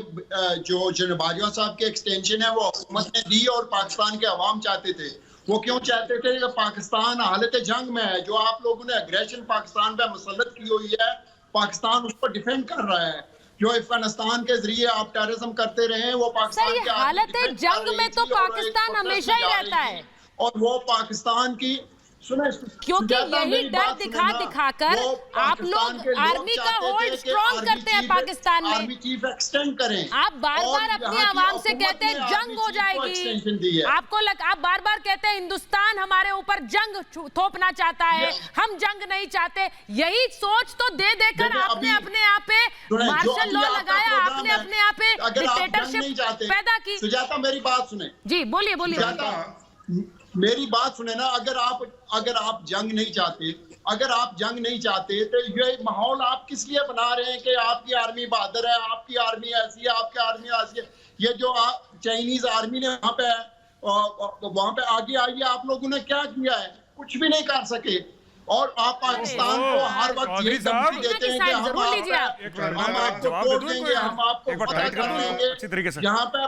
जो जनरल बाजवा साहब के एक्सटेंशन है वो हुकूमत ने दी और पाकिस्तान के अवाम चाहते थे। वो क्यों चाहते थे कि पाकिस्तान हालत जंग में है, जो आप लोगों ने एग्रेशन पाकिस्तान पे मुसल्लत की हुई है, पाकिस्तान उस पर डिफेंड कर रहा है। जो अफगानिस्तान के जरिए आप टेररिज्म करते रहे, वो पाकिस्तान की हालत जंग में तो पाकिस्तान हमेशा ही रहता है, और वो पाकिस्तान की क्योंकि यही डर दिखाकर आप लोग आर्मी का होल्ड स्ट्रॉन्ग करते हैं पाकिस्तान में। आर्मी चीफ एक्सटेंड करें। आप बार-बार अपनी आवाम से कहते हैं जंग हो जाएगी, आप बार-बार कहते हैं हिंदुस्तान हमारे ऊपर जंग थोपना चाहता है, हम जंग नहीं चाहते। यही सोच तो दे देकर आपने अपने यहाँ पे मार्शल लॉ लगाया, आपने अपने यहाँ पे डिक्टेटरशिप पैदा की। सुजाता, मेरी बात सुने जी, बोलिए। मेरी बात सुने ना, अगर आप जंग नहीं चाहते, तो ये माहौल आप किस लिए बना रहे हैं कि आपकी आर्मी बहादुर है, आपकी आर्मी ऐसी है, आपकी आर्मी ऐसी है? ये जो चाइनीज आर्मी ने वहां पे आगे आई है, आप लोगों ने क्या किया है? कुछ भी नहीं कर सके। और आप पाकिस्तान को हर वक्त ये धमकी देते हैं कि हम आपको तोड़ देंगे, हम आपको फतह कर देंगे। यहाँ पे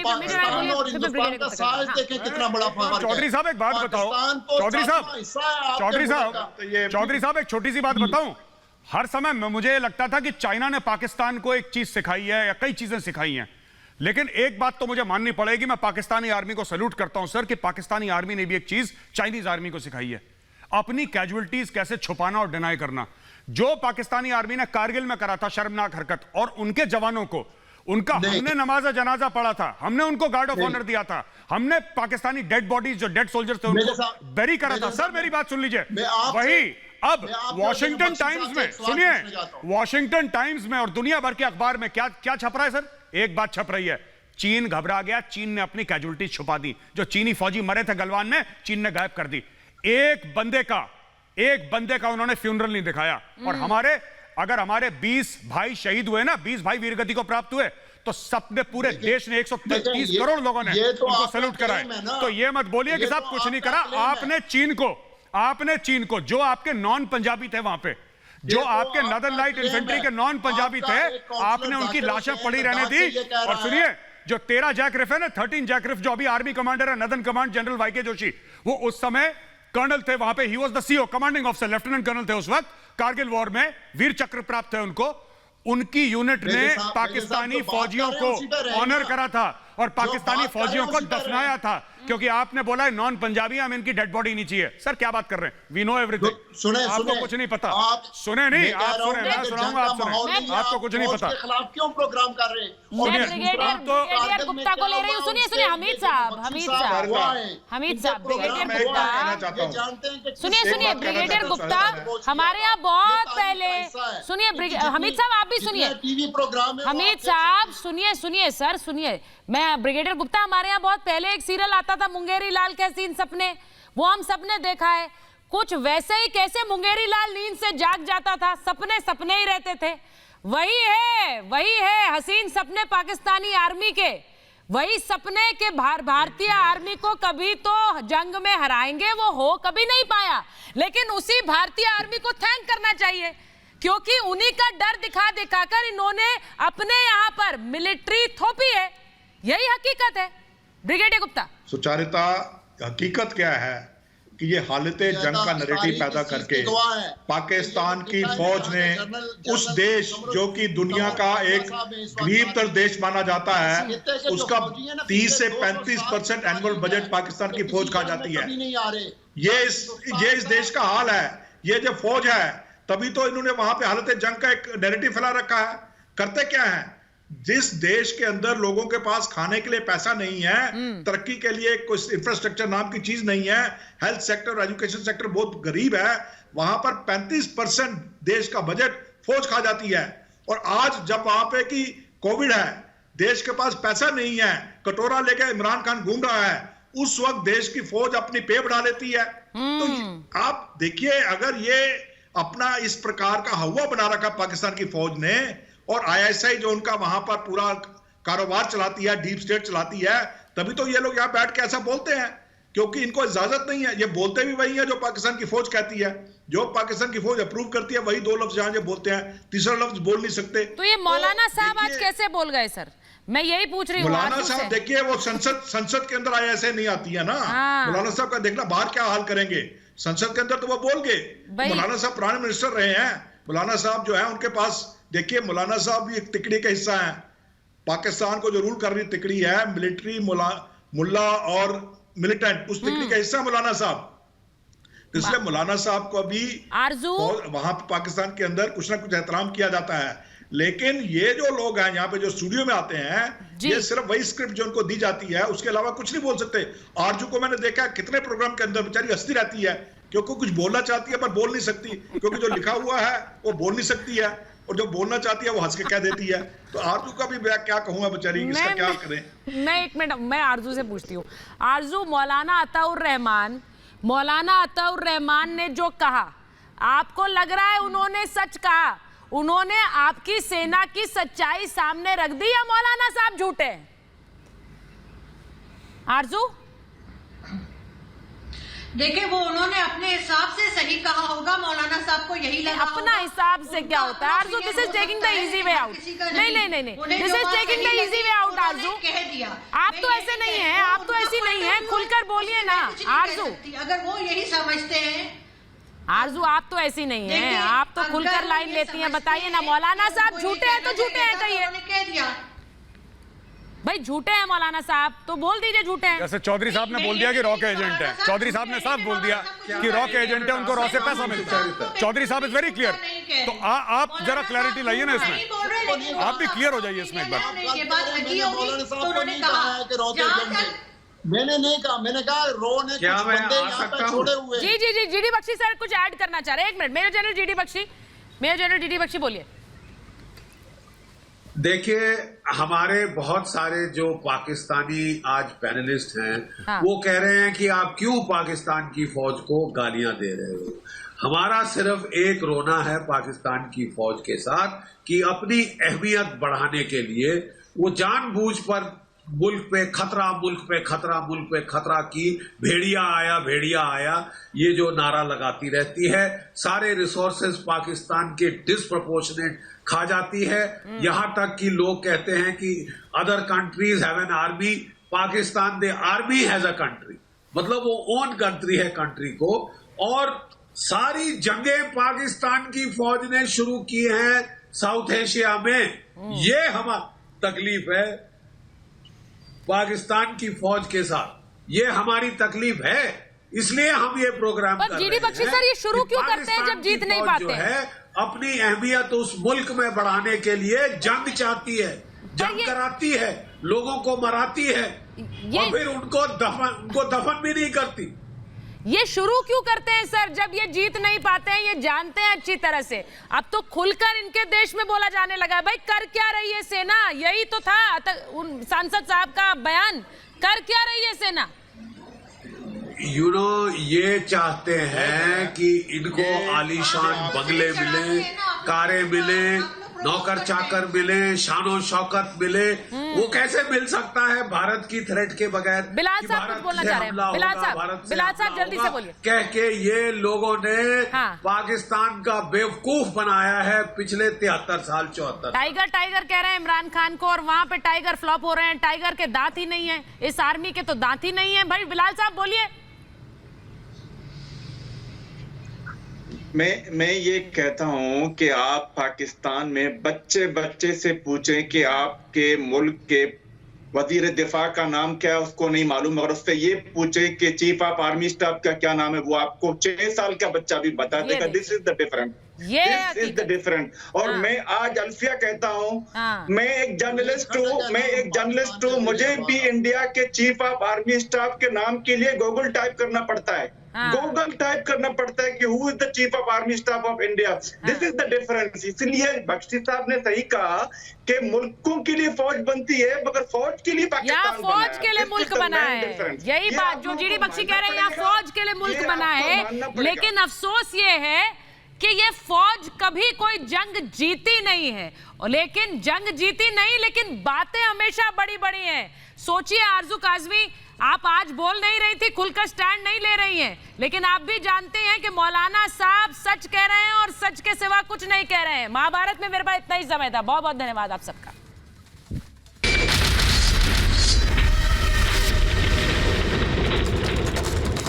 पाकिस्तान और हिंदुस्तान का साइज देखें कितना बड़ा फर्क है। चौधरी साहब एक बात बताओ, चौधरी साहब एक छोटी सी बात बताऊं। हर समय मुझे लगता था कि चाइना ने पाकिस्तान को एक चीज सिखाई है या कई चीजें सिखाई हैं, लेकिन एक बात तो मुझे माननी पड़ेगी। मैं पाकिस्तानी आर्मी को सैल्यूट करता हूं सर कि पाकिस्तानी आर्मी ने भी एक चीज चाइनीज आर्मी को सिखाई है, अपनी कैजुअलिटीज कैसे छुपाना और डिनाई करना। जो पाकिस्तानी आर्मी ने कारगिल में करा था शर्मनाक हरकत, और उनके जवानों को हमने नमाज जनाजा पढ़ा था, हमने उनको गार्ड ऑफ ऑनर दिया था, हमने पाकिस्तानी डेड बॉडीज जो डेड सोल्जर्स थे उनको बेरी करा था। सर मेरी बात सुन लीजिए। वही अब वॉशिंगटन टाइम्स में, सुनिए, वॉशिंगटन टाइम्स में और दुनिया भर के अखबार में क्या क्या छप रहा है सर? एक बात छप रही है, चीन घबरा गया, चीन ने अपनी कैजुअलिटीज छुपा दी। जो चीनी फौजी मरे थे गलवान में, चीन ने गायब कर दी। एक बंदे का उन्होंने फ्यूनरल नहीं दिखाया। और अगर हमारे 20 भाई शहीद हुए ना, 20 भाई वीरगति को प्राप्त हुए, तो सबने पूरे देश ने 130 करोड़ लोगों ने उनको सैल्यूट करा है। तो ये मत बोलिए कि साहब कुछ नहीं करा। आपने चीन को जो आपके नॉन पंजाबी थे वहां पे, जो आपके नदन लाइट इन्फेंट्री के नॉन पंजाबी थे, आपने उनकी लाशें पड़ी रहने दी। और सुनिए, जो 13 जैक रिफ है ना, 13 जैक रिफ, जो अभी आर्मी कमांडर है northern command general YK Joshi, वो उस समय कर्नल थे वहां पे। He was the CO, commanding officer, lieutenant colonel थे उस वक्त। कारगिल वॉर में वीर चक्र प्राप्त थे उनको। उनकी यूनिट ने पाकिस्तानी फौजियों को ऑनर करा था और पाकिस्तानी फौजियों को दफनाया था, क्योंकि आपने बोला है नॉन पंजाबी, हम इनकी डेड बॉडी नहीं चाहिए। सर क्या बात कर रहे हैं? We know everything. आपको कुछ नहीं पता। सुने नहीं, आप सुने, मैं सुनाऊंगा, आप सुने। आपको कुछ नहीं पता। खिलाफ क्यों प्रोग्राम कर रहे हैं? ब्रिगेडियर गुप्ता को ले रही हूँ। सुनिए हमीद साहब, ब्रिगेडियर गुप्ता, सुनिए ब्रिगेडियर गुप्ता, हमारे यहाँ बहुत पहले, सुनिए हमीद साहब आप भी सुनिए, टीवी प्रोग्राम है हमीद साहब, सुनिए सर, सुनिए। मैं ब्रिगेडियर गुप्ता, हमारे यहाँ बहुत पहले एक सीरियल आता था मुंगेरी लाल के हसीन सपने, वो हम सबने देखा है। कुछ वैसे ही कैसे मुंगेरी लाल नींद से जाग जाता था, सपने ही रहते थे। वही है हसीन सपने पाकिस्तानी आर्मी के। वही सपने के भारतीय आर्मी को कभी तो जंग में हराएंगे, वो हो कभी नहीं पाया। लेकिन उसी भारतीय आर्मी को थैंक करना चाहिए, क्योंकि उन्हीं का डर दिखा कर इन्होंने अपने यहाँ पर मिलिट्री थोपी है। यही हकीकत है ब्रिगेडियर गुप्ता। सुचारिता, हकीकत क्या है कि ये हालत जंग का नैरेटिव पैदा करके पाकिस्तान की फौज ने उस देश जो कि दुनिया का एक गरीबतर देश माना जाता है, उसका 30 से 35% एनुअल बजट पाकिस्तान की फौज खा जाती है। ये इस देश का हाल है। ये जो फौज है तभी तो इन्होंने वहां पे हालत जंग का एक नैरेटिव फैला रखा है। करते क्या है, जिस देश के अंदर लोगों के पास खाने के लिए पैसा नहीं है, तरक्की के लिए कोई इंफ्रास्ट्रक्चर नाम की चीज नहीं है, हेल्थ सेक्टर, एजुकेशन सेक्टर बहुत गरीब है, वहां पर 35% देश का बजट फौज खा जाती है। और आज जब वहां पे कि कोविड है, देश के पास पैसा नहीं है, कटोरा लेकर इमरान खान घूम रहा है, उस वक्त देश की फौज अपनी पे बढ़ा लेती है। तो आप देखिए, अगर ये अपना इस प्रकार का हवा बना रखा पाकिस्तान की फौज ने, और आईएसआई जो उनका वहां पर पूरा कारोबार चलाती है, डीप स्टेट चलाती है, तभी तो ये लोग यहां बैठ के ऐसा बोलते हैं, क्योंकि इनको इजाजत नहीं है। ये बोलते भी वही है जो पाकिस्तान की फौज कहती है, जो पाकिस्तान की फौज अप्रूव करती है वही 2 लफ्ज यहां बोलते हैं, तीसरा लफ्ज बोल नहीं सकते। तो ये मौलाना साहब आज कैसे बोल गए सर, मैं यही पूछ रही हूँ। मौलाना साहब देखिए, वो संसद के अंदर आईएसआई नहीं आती है ना। मौलाना साहब का देखना बाहर क्या हाल करेंगे, संसद के अंदर तो वो बोल गए। मौलाना साहब प्राइम मिनिस्टर रहे हैं, मौलाना साहब जो है उनके पास, देखिए मौलाना साहब भी एक तिकड़ी का हिस्सा है। पाकिस्तान को जो रूल कर रही तिकड़ी है, मिलिट्री, मुल्ला और मिलिटेंट, उस तिकड़ी का हिस्सा मौलाना साहब। तो इसलिए मौलाना साहब को भी वहां पाकिस्तान के अंदर कुछ ना कुछ एहतराम किया जाता है। लेकिन ये जो लोग हैं यहाँ पे जो स्टूडियो में आते हैं, ये सिर्फ वही स्क्रिप्ट जो उनको दी जाती है, उसके अलावा कुछ नहीं बोल सकते। आरजू को मैंने देखा कितने प्रोग्राम के अंदर बेचारी हंसती रहती है, क्योंकि कुछ बोलना चाहती है पर बोल नहीं सकती, क्योंकि जो लिखा हुआ है वो बोल नहीं सकती है, और जो बोलना चाहती है वो हंस के कह देती है। तो आरजू का भी मैं क्या कहूंगा बेचारी, इसका क्या करें। मैं एक मिनट, मैं आरजू से पूछती हूँ। आरजू, मौलाना अताउर रहमान ने जो कहा, आपको लग रहा है उन्होंने सच कहा? उन्होंने आपकी सेना की सच्चाई सामने रख दी, या मौलाना साहब झूठे हैं? आरजू, देखिए, वो उन्होंने अपने हिसाब से सही कहा होगा, मौलाना साहब को यही लगा अपना हिसाब से क्या होता है Arzoo? This is taking the easy way out. नहीं, this is taking the easy way out Arzoo. कह दिया, आप तो ऐसे नहीं हैं, आप तो ऐसी नहीं हैं, खुलकर बोलिए ना आरजू। अगर वो यही समझते हैं आरजू, आप तो ऐसी नहीं हैं, आप तो खुलकर लाइन लेती हैं। बताइए ना, मौलाना साहब झूठे हैं तो झूठे हैं कहिए। कह दिया भाई, झूठे हैं मौलाना साहब तो बोल दीजिए झूठे हैं। जैसे चौधरी साहब ने बोल दिया कि रॉ के एजेंट है, चौधरी साहब ने साफ बोल दिया कि रॉ के एजेंट है, उनको रॉ से पैसा मिलता है। चौधरी साहब इज वेरी क्लियर। तो आप जरा क्लैरिटी लाइए ना इसमें, आप भी क्लियर हो जाइए इसमें एक बार। मैंने नहीं कहा, मैंने कहा रो ने क्या कुछ मैं बंदे आ यहाँ सकता पे हूँ? छोड़े हुए। जी, जीडी बख्शी सर कुछ ऐड करना चाह रहे हैं। एक minute, major general GD Bakshi बोलिए। देखिए, हमारे बहुत सारे जो पाकिस्तानी आज पैनलिस्ट हैं, वो कह रहे हैं कि आप क्यों पाकिस्तान की फौज को गालियां दे रहे हो। हमारा सिर्फ एक रोना है पाकिस्तान की फौज के साथ कि अपनी अहमियत बढ़ाने के लिए वो जानबूझ पर मुल्क पे खतरा, मुल्क पे खतरा, मुल्क पे खतरा की भेड़िया आया ये जो नारा लगाती रहती है। सारे रिसोर्सेज पाकिस्तान के डिस्प्रपोर्शनेट खा जाती है। यहां तक कि लोग कहते हैं कि other countries have an army, Pakistan they army has a country, मतलब वो ओन कंट्री है कंट्री को। और सारी जंगें पाकिस्तान की फौज ने शुरू की हैं साउथ एशिया में। ये हमारी तकलीफ है पाकिस्तान की फौज के साथ, ये हमारी तकलीफ है, इसलिए हम ये प्रोग्राम कर रहे हैं। जीडी बख्शी सर, ये शुरू क्यों करते हैं जब जीत नहीं पाते? जो है अपनी अहमियत उस मुल्क में बढ़ाने के लिए जंग चाहती है, जंग कराती है, लोगों को मराती है, और फिर उनको दफन भी नहीं करती। ये शुरू क्यों करते हैं सर जब ये जीत नहीं पाते हैं? ये जानते हैं अच्छी तरह से। अब तो खुलकर इनके देश में बोला जाने लगा, भाई कर क्या रही है सेना? यही तो था उन सांसद साहब का बयान, कर क्या रही है सेना? ये चाहते हैं कि इनको आलीशान बंगले मिले, कारें मिले, नौकर चाकर मिले, शानो शौकत मिले। वो कैसे मिल सकता है भारत की थ्रेट के बगैर? बिलाल साहब कुछ बोलना चाह रहे हैं। बिलाल साहब जल्दी से बोलिए। कह के ये लोगों ने पाकिस्तान का बेवकूफ बनाया है पिछले 73 साल 74। टाइगर कह रहे हैं इमरान खान को, और वहां पे टाइगर फ्लॉप हो रहे हैं। टाइगर के दांत ही नहीं है, इस आर्मी के तो दांत ही नहीं है। भाई बिलाल साहब बोलिए। मैं ये कहता हूं कि आप पाकिस्तान में बच्चे से पूछें कि आपके मुल्क के वजीर दिफा का नाम क्या है उसको नहीं मालूम, मगर उससे ये पूछे कि चीफ ऑफ आर्मी स्टाफ का क्या नाम है, वो आपको 6 साल का बच्चा भी बता देगा। This is the difference, this is the difference. और मैं आज अल्फिया कहता हूँ, मैं एक जर्नलिस्ट हूँ, मुझे भी इंडिया के चीफ ऑफ आर्मी स्टाफ के नाम के लिए गूगल टाइप करना पड़ता है, गूगल टाइप करना पड़ता है कि who is the chief of army staff of India. This is the difference. इसलिए बख्शी साहब ने सही कहा कि मुल्कों के लिए फौज बनती है, मगर फौज के लिए पाकिस्तान बना है, फौज के लिए मुल्क बना है। यही बात जो जीडी बख्शी कह रहे हैं, यहाँ फौज के लिए मुल्क बना है। लेकिन अफसोस ये है कि ये फौज कभी कोई जंग जीती नहीं है, और लेकिन जंग जीती नहीं, लेकिन बातें हमेशा बड़ी बड़ी हैं। सोचिए आरजू काज़मी, आप आज बोल नहीं रही थी, खुलकर स्टैंड नहीं ले रही हैं, लेकिन आप भी जानते हैं कि मौलाना साहब सच कह रहे हैं और सच के सिवा कुछ नहीं कह रहे हैं। महाभारत में मेरे पास इतना ही समय था। बहुत बहुत धन्यवाद आप सबका।